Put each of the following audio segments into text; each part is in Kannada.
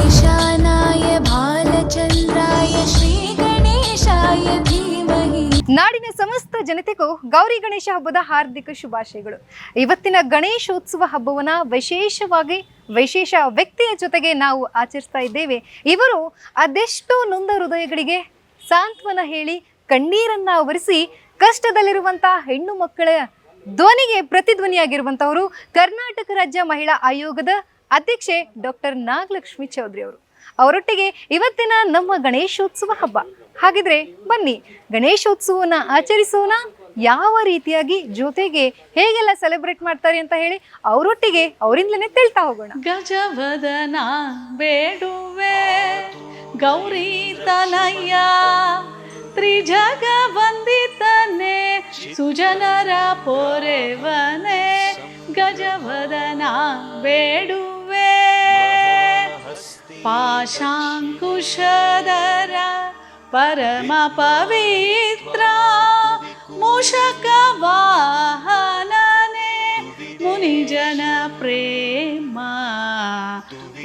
ईशानाय भालचन्द्राय श्रीगणेशाय धीमहि। ನಾಡಿನ ಸಮಸ್ತ ಜನತೆಗೂ ಗೌರಿ ಗಣೇಶ ಹಬ್ಬದ ಹಾರ್ದಿಕ ಶುಭಾಶಯಗಳು. ಇವತ್ತಿನ ಗಣೇಶೋತ್ಸವ ಹಬ್ಬವನ್ನ ವಿಶೇಷ ವ್ಯಕ್ತಿಯ ಜೊತೆಗೆ ನಾವು ಆಚರಿಸ್ತಾ ಇದ್ದೇವೆ. ಇವರು ಅದೆಷ್ಟೋ ನೊಂದ ಹೃದಯಗಳಿಗೆ ಸಾಂತ್ವನ ಹೇಳಿ ಕಣ್ಣೀರನ್ನ ಒರೆಸಿ ಕಷ್ಟದಲ್ಲಿರುವಂತಹ ಹೆಣ್ಣು ಮಕ್ಕಳ ಧ್ವನಿಗೆ ಪ್ರತಿಧ್ವನಿಯಾಗಿರುವಂತವರು ಕರ್ನಾಟಕ ರಾಜ್ಯ ಮಹಿಳಾ ಆಯೋಗದ ಅಧ್ಯಕ್ಷೆ ಡಾಕ್ಟರ್ ನಾಗಲಕ್ಷ್ಮಿ ಚೌಧರಿ ಅವರು. ಅವರೊಟ್ಟಿಗೆ ಇವತ್ತಿನ ನಮ್ಮ ಗಣೇಶೋತ್ಸವ ಹಬ್ಬ. ಹಾಗಿದ್ರೆ ಬನ್ನಿ ಗಣೇಶೋತ್ಸವನ ಆಚರಿಸೋಣ. ಯಾವ ರೀತಿಯಾಗಿ ಜೊತೆಗೆ ಹೇಗೆಲ್ಲ ಸೆಲೆಬ್ರೇಟ್ ಮಾಡ್ತಾರೆ ಅಂತ ಹೇಳಿ ಅವರೊಟ್ಟಿಗೆ ಅವರಿಂದಲೇ ತಿಳ್ತಾ ಹೋಗೋಣ. ಗಜವದನ ಬೇಡುವೆ ಗೌರಿ ತನಯ್ಯ ತ್ರಿಜಗ ವಂದಿತನೆ ಸುಜನರ ಪೊರೆವನೆ ಗಜವದನ ಬೇಡುವೆ ಪಾಶಾಂಕುಶಧರ ಪರಮ ಪವಿತ್ರ ಮೂಷಕ ವಾಹನನೆ ಮುನಿಜನ ಪ್ರೇಮ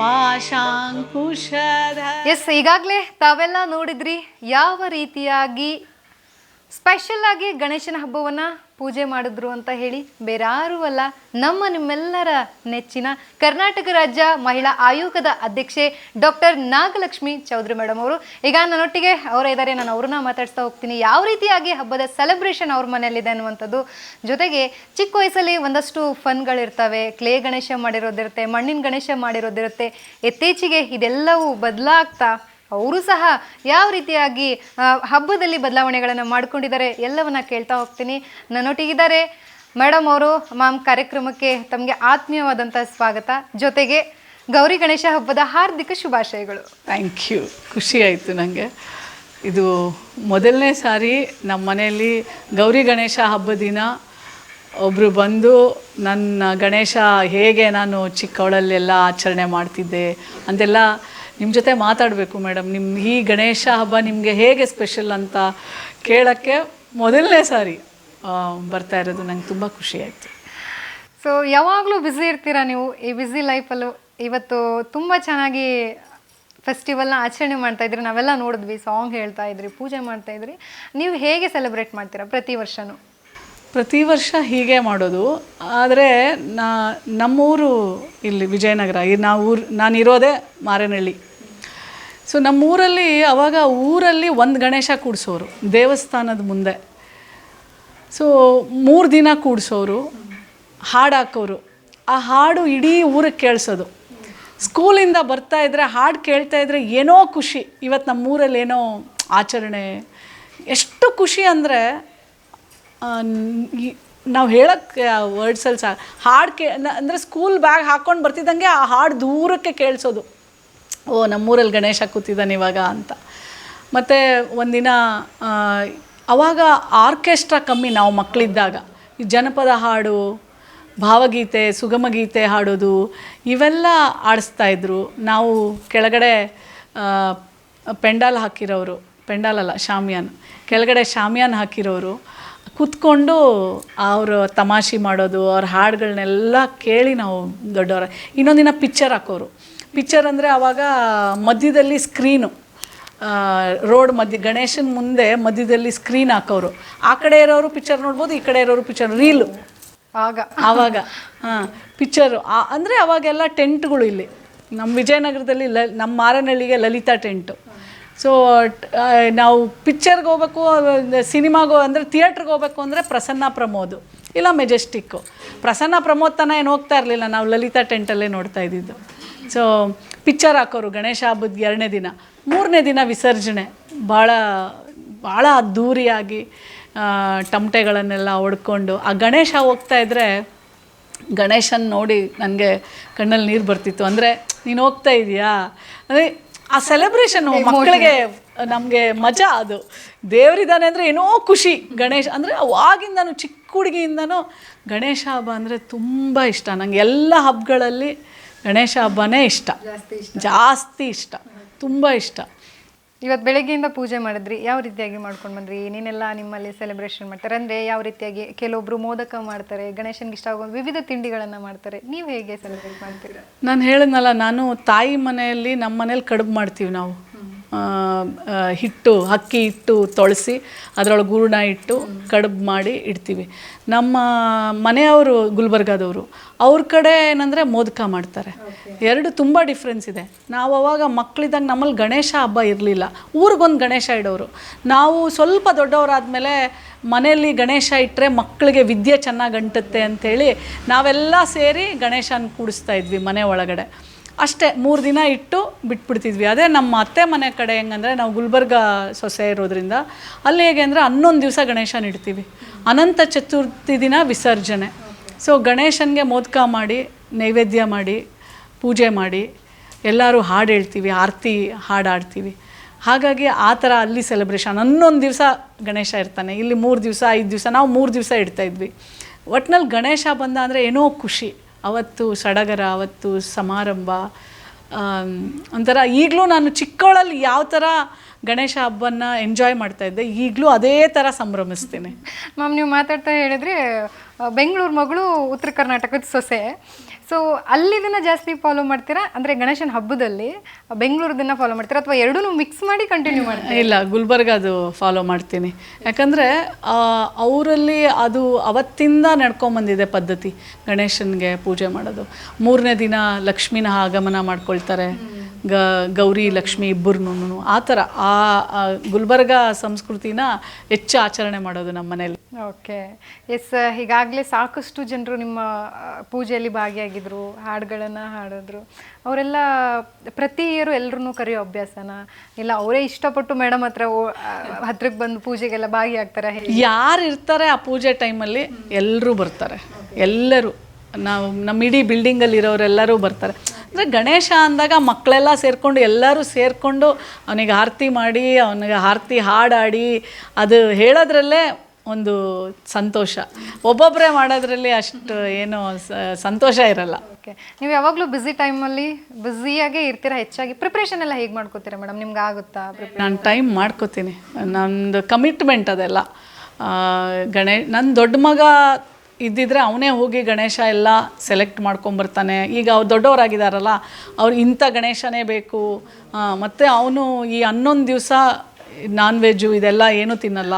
ಪಾಶಾಂಕುಶಧರ. ಎಸ್, ಈಗಾಗಲೇ ತಾವೆಲ್ಲ ನೋಡಿದ್ರಿ ಯಾವ ರೀತಿಯಾಗಿ ಸ್ಪೆಷಲ್ ಆಗಿ ಗಣೇಶನ ಹಬ್ಬವನ್ನ ಪೂಜೆ ಮಾಡಿದ್ರು ಅಂತ ಹೇಳಿ. ಬೇರಾರೂ ಅಲ್ಲ, ನಿಮ್ಮೆಲ್ಲರ ನೆಚ್ಚಿನ ಕರ್ನಾಟಕ ರಾಜ್ಯ ಮಹಿಳಾ ಆಯೋಗದ ಅಧ್ಯಕ್ಷೆ ಡಾಕ್ಟರ್ ನಾಗಲಕ್ಷ್ಮಿ ಚೌಧರಿ ಮೇಡಮ್ ಅವರು. ಈಗ ನನ್ನೊಟ್ಟಿಗೆ ಅವರೇ ಇದ್ದಾರೆ, ನಾನು ಅವ್ರನ್ನ ಮಾತಾಡ್ಸ್ತಾ ಹೋಗ್ತೀನಿ. ಯಾವ ರೀತಿಯಾಗಿ ಹಬ್ಬದ ಸೆಲೆಬ್ರೇಷನ್ ಅವ್ರ ಮನೆಯಲ್ಲಿದೆ ಅನ್ನುವಂಥದ್ದು. ಜೊತೆಗೆ ಚಿಕ್ಕ ವಯಸ್ಸಲ್ಲಿ ಒಂದಷ್ಟು ಫನ್ಗಳಿರ್ತವೆ. ಕ್ಲೇ ಗಣೇಶ ಮಾಡಿರೋದಿರುತ್ತೆ, ಮಣ್ಣಿನ ಗಣೇಶ ಮಾಡಿರೋದಿರುತ್ತೆ. ಇತ್ತೀಚೆಗೆ ಇದೆಲ್ಲವೂ ಬದಲಾಗ್ತಾ ಅವರು ಸಹ ಯಾವ ರೀತಿಯಾಗಿ ಹಬ್ಬದಲ್ಲಿ ಬದಲಾವಣೆಗಳನ್ನು ಮಾಡ್ಕೊಂಡಿದ್ದಾರೆ ಎಲ್ಲವನ್ನ ಕೇಳ್ತಾ ಹೋಗ್ತೀನಿ. ನನ್ನೊಟ್ಟಿಗಿದ್ದಾರೆ ಮೇಡಮ್ ಅವರು. ಮ್ಯಾಮ್, ಕಾರ್ಯಕ್ರಮಕ್ಕೆ ತಮಗೆ ಆತ್ಮೀಯವಾದಂಥ ಸ್ವಾಗತ. ಜೊತೆಗೆ ಗೌರಿ ಗಣೇಶ ಹಬ್ಬದ ಹಾರ್ದಿಕ ಶುಭಾಶಯಗಳು. Thank you. ಖುಷಿ ಆಯಿತು ನನಗೆ. ಇದು ಮೊದಲನೇ ಸಾರಿ ನಮ್ಮ ಮನೆಯಲ್ಲಿ ಗೌರಿ ಗಣೇಶ ಹಬ್ಬದ ದಿನ ಒಬ್ಬರು ಬಂದು ನನ್ನ ಗಣೇಶ ಹೇಗೆ ನಾನು ಚಿಕ್ಕವಳಲ್ಲೆಲ್ಲ ಆಚರಣೆ ಮಾಡ್ತಿದ್ದೆ ಅಂತೆಲ್ಲ ನಿಮ್ಮ ಜೊತೆ ಮಾತಾಡಬೇಕು ಮೇಡಮ್. ನಿಮ್ಮ ಈ ಗಣೇಶ ಹಬ್ಬ ನಿಮಗೆ ಹೇಗೆ ಸ್ಪೆಷಲ್ ಅಂತ ಕೇಳೋಕ್ಕೆ ಮೊದಲನೇ ಸಾರಿ ಬರ್ತಾ ಇರೋದು ನಂಗೆ ತುಂಬ ಖುಷಿ ಆಯಿತು. ಸೊ ಯಾವಾಗಲೂ ಬ್ಯುಸಿ ಇರ್ತೀರಾ ನೀವು. ಈ ಬ್ಯುಸಿ ಲೈಫಲ್ಲೂ ಇವತ್ತು ತುಂಬ ಚೆನ್ನಾಗಿ ಫೆಸ್ಟಿವಲ್ನ ಆಚರಣೆ ಮಾಡ್ತಾಯಿದ್ರಿ. ನಾವೆಲ್ಲ ನೋಡಿದ್ವಿ, ಸಾಂಗ್ ಹೇಳ್ತಾ ಇದ್ರಿ, ಪೂಜೆ ಮಾಡ್ತಾಯಿದ್ರಿ. ನೀವು ಹೇಗೆ ಸೆಲೆಬ್ರೇಟ್ ಮಾಡ್ತೀರಾ ಪ್ರತಿ ವರ್ಷವೂ? ಪ್ರತಿ ವರ್ಷ ಹೀಗೆ ಮಾಡೋದು. ಆದರೆ ನಮ್ಮೂರು ಇಲ್ಲಿ ವಿಜಯನಗರ, ನಾನಿರೋದೇ ಮಾರೇನಹಳ್ಳಿ. ಸೊ ನಮ್ಮೂರಲ್ಲಿ ಅವಾಗ ಊರಲ್ಲಿ ಒಂದು ಗಣೇಶ ಕೂಡಿಸೋರು ದೇವಸ್ಥಾನದ ಮುಂದೆ. ಸೊ 3 ದಿನ ಕೂಡಿಸೋರು, ಹಾಡು ಹಾಕೋರು. ಆ ಹಾಡು ಇಡೀ ಊರಿಗೆ ಕೇಳಿಸೋದು. ಸ್ಕೂಲಿಂದ ಬರ್ತಾಯಿದ್ರೆ ಹಾಡು ಕೇಳ್ತಾಯಿದ್ರೆ ಏನೋ ಖುಷಿ. ಇವತ್ತು ನಮ್ಮೂರಲ್ಲಿ ಏನೋ ಆಚರಣೆ, ಎಷ್ಟು ಖುಷಿ ಅಂದರೆ ನಾವು ಹೇಳೋಕ್ಕೆ ವರ್ಡ್ಸಲ್ಲಿ ಸಹ ಹಾಡು ಅಂದರೆ ಸ್ಕೂಲ್ ಬ್ಯಾಗ್ ಹಾಕ್ಕೊಂಡು ಬರ್ತಿದ್ದಂಗೆ ಆ ಹಾಡು ದೂರಕ್ಕೆ ಕೇಳಿಸೋದು. ಓ, ನಮ್ಮೂರಲ್ಲಿ ಗಣೇಶ ಕೂತಿದ್ದಾನೆ ಇವಾಗ ಅಂತ. ಮತ್ತು ಒಂದಿನ ಆವಾಗ ಆರ್ಕೆಸ್ಟ್ರಾ ಕಮ್ಮಿ ನಾವು ಮಕ್ಕಳಿದ್ದಾಗ. ಈ ಜನಪದ ಹಾಡು, ಭಾವಗೀತೆ, ಸುಗಮಗೀತೆ ಹಾಡೋದು ಇವೆಲ್ಲ ಆಡಿಸ್ತಾಯಿದ್ರು. ನಾವು ಕೆಳಗಡೆ ಪೆಂಡಾಲ್ ಹಾಕಿರೋರು, ಪೆಂಡಾಲಲ್ಲ ಶಾಮಿಯಾನ್, ಕೆಳಗಡೆ ಶಾಮಿಯಾನ್ ಹಾಕಿರೋರು ಕೂತ್ಕೊಂಡು ಅವರು ತಮಾಷೆ ಮಾಡೋದು, ಅವ್ರ ಹಾಡುಗಳನ್ನೆಲ್ಲ ಕೇಳಿ ನಾವು ದೊಡ್ಡವರ. ಇನ್ನೊಂದಿನ ಪಿಕ್ಚರ್ ಹಾಕೋರು. ಪಿಕ್ಚರ್ ಅಂದರೆ ಆವಾಗ ಮಧ್ಯದಲ್ಲಿ ಸ್ಕ್ರೀನು, ರೋಡ್ ಮಧ್ಯ ಗಣೇಶನ ಮುಂದೆ ಮಧ್ಯದಲ್ಲಿ ಸ್ಕ್ರೀನ್ ಹಾಕೋರು. ಆ ಕಡೆ ಇರೋರು ಪಿಕ್ಚರ್ ನೋಡ್ಬೋದು, ಈ ಕಡೆ ಇರೋರು ಪಿಕ್ಚರ್, ರೀಲು ಆವಾಗ. ಹಾಂ, ಪಿಕ್ಚರು ಅಂದರೆ ಅವಾಗೆಲ್ಲ ಟೆಂಟ್ಗಳು ಇಲ್ಲಿ ನಮ್ಮ ವಿಜಯನಗರದಲ್ಲಿ ನಮ್ಮ ಮಾರನಹಳ್ಳಿಗೆ ಲಲಿತಾ ಟೆಂಟು. ಸೊ ನಾವು ಪಿಕ್ಚರ್ಗೆ ಹೋಗ್ಬೇಕು, ಸಿನಿಮಾಗೋ ಅಂದರೆ ಥಿಯೇಟ್ರಿಗೆ ಹೋಗ್ಬೇಕು ಅಂದರೆ ಪ್ರಸನ್ನ ಪ್ರಮೋದು ಇಲ್ಲ ಮೆಜೆಸ್ಟಿಕ್ಕು. ಪ್ರಸನ್ನ ಪ್ರಮೋದ್ ತನ ಏನು ಹೋಗ್ತಾ ಇರಲಿಲ್ಲ, ನಾವು ಲಲಿತಾ ಟೆಂಟಲ್ಲೇ ನೋಡ್ತಾ ಇದ್ದಿದ್ದು. ಸೊ ಪಿಕ್ಚರ್ ಹಾಕೋರು ಗಣೇಶ ಹಬ್ಬದ 2ನೇ ದಿನ. 3ನೇ ದಿನ ವಿಸರ್ಜನೆ. ಭಾಳ ಅದ್ಧೂರಿಯಾಗಿ ಟಮಟೆಗಳನ್ನೆಲ್ಲ ಹೊಡ್ಕೊಂಡು ಆ ಗಣೇಶ ಹೋಗ್ತಾಯಿದ್ರೆ ಗಣೇಶನ ನೋಡಿ ನನಗೆ ಕಣ್ಣಲ್ಲಿ ನೀರು ಬರ್ತಿತ್ತು. ಅಂದರೆ ನೀನು ಹೋಗ್ತಾ ಇದೆಯಾ ಅಂದರೆ ಆ ಸೆಲೆಬ್ರೇಷನ್ನು ಮಕ್ಕಳಿಗೆ, ನಮಗೆ ಮಜಾ. ಅದು ದೇವರಿದ್ದಾನೆ ಅಂದರೆ ಏನೋ ಖುಷಿ. ಗಣೇಶ ಅಂದರೆ ಅವಾಗಿಂದನೂ ಚಿಕ್ಕ ಹುಡುಗಿಯಿಂದನೂ ಗಣೇಶ ಹಬ್ಬ ಅಂದರೆ ತುಂಬ ಇಷ್ಟ ನನಗೆ. ಎಲ್ಲ ಹಬ್ಬಗಳಲ್ಲಿ ಗಣೇಶ ಹಬ್ಬನೇ ಇಷ್ಟ, ಜಾಸ್ತಿ ಇಷ್ಟ, ತುಂಬ ಇಷ್ಟ. ಇವತ್ತು ಬೆಳಗ್ಗೆಯಿಂದ ಪೂಜೆ ಮಾಡಿದ್ರಿ, ಯಾವ ರೀತಿಯಾಗಿ ಮಾಡ್ಕೊಂಡು ಬಂದ್ರಿ? ಏನೇನೆಲ್ಲ ನಿಮ್ಮಲ್ಲಿ ಸೆಲೆಬ್ರೇಷನ್ ಮಾಡ್ತಾರೆ? ಅಂದರೆ ಯಾವ ರೀತಿಯಾಗಿ ಕೆಲವೊಬ್ರು ಮೋದಕ ಮಾಡ್ತಾರೆ, ಗಣೇಶನ್ಗೆ ಇಷ್ಟ ಆಗೋ ವಿವಿಧ ತಿಂಡಿಗಳನ್ನು ಮಾಡ್ತಾರೆ. ನೀವು ಹೇಗೆ ಸೆಲೆಬ್ರೇಟ್ ಮಾಡ್ತೀರಾ? ನಾನು ಹೇಳಿದ್ನಲ್ಲ, ನಾನು ತಾಯಿ ಮನೆಯಲ್ಲಿ ನಮ್ಮ ಮನೇಲಿ ಕಡುಬು ಮಾಡ್ತೀವಿ ನಾವು. ಹಿಟ್ಟು ಅಕ್ಕಿ ಹಿಟ್ಟು ತೊಳೆಸಿ ಅದರೊಳಗೆ ಹೂರಣ ಇಟ್ಟು ಕಡುಬು ಮಾಡಿ ಇಡ್ತೀವಿ. ನಮ್ಮ ಮನೆಯವರು ಗುಲ್ಬರ್ಗಾದವರು, ಅವ್ರ ಕಡೆ ಏನಂದರೆ ಮೋದಕ ಮಾಡ್ತಾರೆ. ಎರಡು ತುಂಬ ಡಿಫ್ರೆನ್ಸ್ ಇದೆ. ನಾವು ಅವಾಗ ಮಕ್ಕಳಿದ್ದಾಗ ನಮ್ಮಲ್ಲಿ ಗಣೇಶ ಹಬ್ಬ ಇರಲಿಲ್ಲ, ಊರಿಗೊಂದು ಗಣೇಶ ಇಡೋರು. ನಾವು ಸ್ವಲ್ಪ ದೊಡ್ಡವರಾದಮೇಲೆ ಮನೆಯಲ್ಲಿ ಗಣೇಶ ಇಟ್ಟರೆ ಮಕ್ಕಳಿಗೆ ವಿದ್ಯೆ ಚೆನ್ನಾಗಿ ಅಂಟುತ್ತೆ ಅಂಥೇಳಿ ನಾವೆಲ್ಲ ಸೇರಿ ಗಣೇಶನ ಕೂಡಿಸ್ತಾ ಇದ್ವಿ ಮನೆ ಒಳಗಡೆ. ಅಷ್ಟೇ 3 ದಿನ ಇಟ್ಟು ಬಿಟ್ಬಿಡ್ತಿದ್ವಿ. ಅದೇ ನಮ್ಮ ಅತ್ತೆ ಮನೆ ಕಡೆ ಹೆಂಗಂದರೆ, ನಾವು ಗುಲ್ಬರ್ಗ ಸೊಸೆ ಇರೋದ್ರಿಂದ ಅಲ್ಲಿ ಹೇಗೆ ಅಂದರೆ 11 ದಿವಸ ಗಣೇಶನ ಇಡ್ತೀವಿ, ಅನಂತ ಚತುರ್ಥಿ ದಿನ ವಿಸರ್ಜನೆ. ಸೊ ಗಣೇಶನಿಗೆ ಮೋದಕ ಮಾಡಿ ನೈವೇದ್ಯ ಮಾಡಿ ಪೂಜೆ ಮಾಡಿ ಎಲ್ಲರೂ ಹಾಡು ಹೇಳ್ತೀವಿ, ಆರತಿ ಹಾಡು ಆಡ್ತೀವಿ. ಹಾಗಾಗಿ ಆ ಥರ ಅಲ್ಲಿ ಸೆಲೆಬ್ರೇಷನ್. 11 ದಿವಸ ಗಣೇಶ ಇರ್ತಾನೆ, ಇಲ್ಲಿ 3 ದಿವಸ 5 ದಿವಸ, ನಾವು 3 ದಿವಸ ಇಡ್ತಾಯಿದ್ವಿ. ಒಟ್ಟಿನಲ್ಲಿ ಗಣೇಶ ಬಂದ ಅಂದರೆ ಏನೋ ಖುಷಿ. ಅವತ್ತು ಸಡಗರ, ಅವತ್ತು ಸಮಾರಂಭ ಒಂಥರ. ಈಗಲೂ ನಾನು ಚಿಕ್ಕವಳಲ್ಲಿ ಯಾವ ಥರ ಗಣೇಶ ಹಬ್ಬನ ಎಂಜಾಯ್ ಮಾಡ್ತಾಯಿದ್ದೆ, ಈಗಲೂ ಅದೇ ಥರ ಸಂಭ್ರಮಿಸ್ತೀನಿ. ಮ್ಯಾಮ್, ನೀವು ಮಾತಾಡ್ತಾ ಹೇಳಿದ್ರೆ ಬೆಂಗಳೂರು ಮಗಳು, ಉತ್ತರ ಕರ್ನಾಟಕದ ಸೊಸೆ. ಸೊ ಅಲ್ಲಿದನ್ನು ಜಾಸ್ತಿ ಫಾಲೋ ಮಾಡ್ತೀರಾ? ಅಂದರೆ ಗಣೇಶನ ಹಬ್ಬದಲ್ಲಿ ಬೆಂಗಳೂರದನ್ನು ಫಾಲೋ ಮಾಡ್ತೀರಾ ಅಥವಾ ಎರಡೂ ಮಿಕ್ಸ್ ಮಾಡಿ ಕಂಟಿನ್ಯೂ ಮಾಡ್ತೀರಾ? ಇಲ್ಲ, ಗುಲ್ಬರ್ಗದು ಫಾಲೋ ಮಾಡ್ತೀನಿ. ಯಾಕಂದರೆ ಅವರಲ್ಲಿ ಅದು ಅವತ್ತಿಂದ ನಡ್ಕೊಂಬಂದಿದೆ ಪದ್ಧತಿ, ಗಣೇಶನಿಗೆ ಪೂಜೆ ಮಾಡೋದು. 3ನೇ ದಿನ ಲಕ್ಷ್ಮಿನ ಆಗಮನ ಮಾಡ್ಕೊಳ್ತಾರೆ, ಗೌರಿ ಲಕ್ಷ್ಮಿ ಇಬ್ಬರನ್ನೂ ಆ ಥರ. ಆ ಗುಲ್ಬರ್ಗ ಸಂಸ್ಕೃತಿನ ಹೆಚ್ಚು ಆಚರಣೆ ಮಾಡೋದು ನಮ್ಮ ಮನೇಲಿ. Okay, yes. ಈಗಾಗಲೇ ಸಾಕಷ್ಟು ಜನರು ನಿಮ್ಮ ಪೂಜೆಯಲ್ಲಿ ಭಾಗಿಯಾಗಿದ್ರು, ಹಾಡುಗಳನ್ನು ಹಾಡಿದ್ರು. ಅವರೆಲ್ಲ ಪ್ರತಿ ಇಯರು ಎಲ್ಲರೂ ಕರೆಯೋ ಅಭ್ಯಾಸನ, ಇಲ್ಲ ಅವರೇ ಇಷ್ಟಪಟ್ಟು ಮೇಡಮ್ ಹತ್ರಕ್ಕೆ ಬಂದು ಪೂಜೆಗೆಲ್ಲ ಭಾಗಿಯಾಗ್ತಾರೆ? ಯಾರು ಇರ್ತಾರೆ ಆ ಪೂಜೆ ಟೈಮಲ್ಲಿ ಎಲ್ಲರೂ ಬರ್ತಾರೆ. ಎಲ್ಲರೂ, ನಾವು ನಮ್ಮ ಇಡೀ ಬಿಲ್ಡಿಂಗಲ್ಲಿರೋರೆಲ್ಲರೂ ಬರ್ತಾರೆ. ಅಂದರೆ ಗಣೇಶ ಅಂದಾಗ ಮಕ್ಕಳೆಲ್ಲ ಸೇರಿಕೊಂಡು, ಎಲ್ಲರೂ ಸೇರಿಕೊಂಡು ಅವನಿಗೆ ಆರತಿ ಮಾಡಿ, ಅವನಿಗೆ ಆರತಿ ಹಾಡಾಡಿ ಅದು ಹೇಳೋದ್ರಲ್ಲೇ ಒಂದು ಸಂತೋಷ. ಒಬ್ಬೊಬ್ಬರೇ ಮಾಡೋದ್ರಲ್ಲಿ ಅಷ್ಟು ಏನು ಸಂತೋಷ ಇರಲ್ಲ. ಓಕೆ, ನೀವು ಯಾವಾಗಲೂ ಬ್ಯುಸಿ ಟೈಮಲ್ಲಿ ಬ್ಯುಸಿಯಾಗೇ ಇರ್ತೀರಾ? ಹೆಚ್ಚಾಗಿ ಪ್ರಿಪ್ರೇಷನ್ ಎಲ್ಲ ಹೇಗೆ ಮಾಡ್ಕೋತೀರಾ ಮೇಡಮ್? ನಿಮ್ಗೆ ಆಗುತ್ತಾ? ನಾನು ಟೈಮ್ ಮಾಡ್ಕೋತೀನಿ, ನಂದು ಕಮಿಟ್ಮೆಂಟ್ ಅದೆಲ್ಲ. ನನ್ನ ದೊಡ್ಡ ಮಗ ಇದ್ದಿದ್ರೆ ಅವನೇ ಹೋಗಿ ಗಣೇಶ ಎಲ್ಲ ಸೆಲೆಕ್ಟ್ ಮಾಡ್ಕೊಂಬರ್ತಾನೆ. ಈಗ ಅವ್ರು ದೊಡ್ಡವರಾಗಿದ್ದಾರಲ್ಲ, ಅವ್ರು ಇಂಥ ಗಣೇಶನೇ ಬೇಕು. ಮತ್ತು ಅವನು ಈ 11 ದಿವಸ ನಾನ್ ವೆಜ್ಜು ಇದೆಲ್ಲ ಏನೂ ತಿನ್ನಲ್ಲ.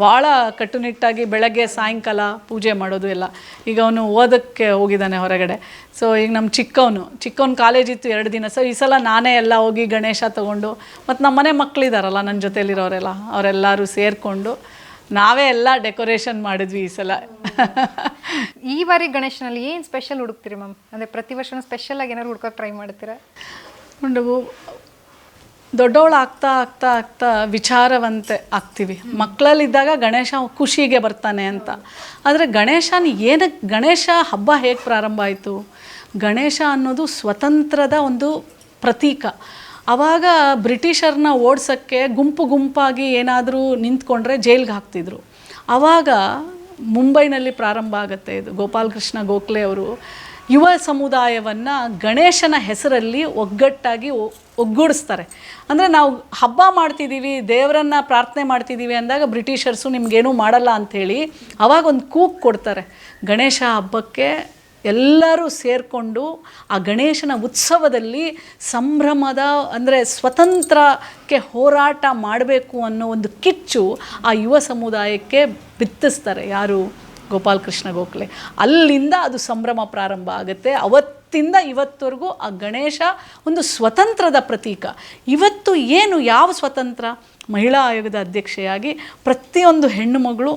ಭಾಳ ಕಟ್ಟುನಿಟ್ಟಾಗಿ ಬೆಳಗ್ಗೆ ಸಾಯಂಕಾಲ ಪೂಜೆ ಮಾಡೋದು ಎಲ್ಲ. ಈಗ ಅವನು ಓದೋಕ್ಕೆ ಹೋಗಿದ್ದಾನೆ ಹೊರಗಡೆ. ಸೊ ಈಗ ನಮ್ಮ ಚಿಕ್ಕವನು ಕಾಲೇಜ್ ಇತ್ತು 2 ದಿನ. ಸೊ ಈ ಸಲ ನಾನೇ ಎಲ್ಲ ಹೋಗಿ ಗಣೇಶ ತೊಗೊಂಡು, ಮತ್ತು ನಮ್ಮ ಮನೆ ಮಕ್ಕಳಿದಾರಲ್ಲ ನನ್ನ ಜೊತೆಲಿರೋರೆಲ್ಲ, ಅವರೆಲ್ಲರೂ ಸೇರಿಕೊಂಡು ನಾವೇ ಎಲ್ಲ ಡೆಕೋರೇಷನ್ ಮಾಡಿದ್ವಿ ಈ ಸಲ. ಈ ಬಾರಿ ಗಣೇಶನಲ್ಲಿ ಏನು ಸ್ಪೆಷಲ್ ಹುಡುಕ್ತೀರಿ ಮ್ಯಾಮ್? ಅಂದರೆ ಪ್ರತಿ ವರ್ಷನೂ ಸ್ಪೆಷಲಾಗಿ ಏನಾದ್ರು ಹುಡ್ಕೋಕೆ ಟ್ರೈ ಮಾಡ್ತೀರಾ? ದೊಡ್ಡವಳು ಆಗ್ತಾ ಆಗ್ತಾ ಆಗ್ತಾ ವಿಚಾರವಂತೆ ಆಗ್ತೀವಿ. ಮಕ್ಕಳಲ್ಲಿದ್ದಾಗ ಗಣೇಶ ಖುಷಿಗೆ ಬರ್ತಾನೆ ಅಂತ. ಆದರೆ ಗಣೇಶ ಹಬ್ಬ ಹೇಗೆ ಪ್ರಾರಂಭ ಆಯಿತು? ಗಣೇಶ ಅನ್ನೋದು ಸ್ವತಂತ್ರದ ಒಂದು ಪ್ರತೀಕ. ಆವಾಗ ಬ್ರಿಟಿಷರನ್ನ ಓಡಿಸೋಕ್ಕೆ ಗುಂಪಾಗಿ ಏನಾದರೂ ನಿಂತ್ಕೊಂಡ್ರೆ ಜೈಲಿಗೆ ಹಾಕ್ತಿದ್ರು. ಆವಾಗ ಮುಂಬೈನಲ್ಲಿ ಪ್ರಾರಂಭ ಆಗುತ್ತೆ ಇದು. ಗೋಪಾಲಕೃಷ್ಣ ಗೋಖಲೆ ಅವರು ಯುವ ಸಮುದಾಯವನ್ನು ಗಣೇಶನ ಹೆಸರಲ್ಲಿ ಒಗ್ಗಟ್ಟಾಗಿ ಒಗ್ಗೂಡಿಸ್ತಾರೆ. ಅಂದರೆ ನಾವು ಹಬ್ಬ ಮಾಡ್ತಿದ್ದೀವಿ, ದೇವರನ್ನು ಪ್ರಾರ್ಥನೆ ಮಾಡ್ತಿದ್ದೀವಿ ಅಂದಾಗ ಬ್ರಿಟಿಷರ್ಸು ನಿಮಗೇನೂ ಮಾಡಲ್ಲ ಅಂಥೇಳಿ ಆವಾಗ ಒಂದು ಕೂಗು ಕೊಡ್ತಾರೆ. ಗಣೇಶ ಹಬ್ಬಕ್ಕೆ ಎಲ್ಲರೂ ಸೇರಿಕೊಂಡು ಆ ಗಣೇಶನ ಉತ್ಸವದಲ್ಲಿ ಸಂಭ್ರಮದ, ಅಂದರೆ ಸ್ವತಂತ್ರಕ್ಕೆ ಹೋರಾಟ ಮಾಡಬೇಕು ಅನ್ನೋ ಒಂದು ಕಿಚ್ಚು ಆ ಯುವ ಸಮುದಾಯಕ್ಕೆ ಬಿತ್ತಿಸ್ತಾರೆ. ಯಾರು? ಗೋಪಾಲಕೃಷ್ಣ ಗೋಖಲೆ. ಅಲ್ಲಿಂದ ಅದು ಸಂಭ್ರಮ ಪ್ರಾರಂಭ ಆಗುತ್ತೆ. ಅವತ್ತಿಂದ ಇವತ್ತವರೆಗೂ ಆ ಗಣೇಶ ಒಂದು ಸ್ವತಂತ್ರದ ಪ್ರತೀಕ. ಇವತ್ತು ಏನು, ಯಾವ ಸ್ವತಂತ್ರ? ಮಹಿಳಾ ಆಯೋಗದ ಅಧ್ಯಕ್ಷೆಯಾಗಿ ಪ್ರತಿಯೊಂದು ಹೆಣ್ಣು ಮಗಳು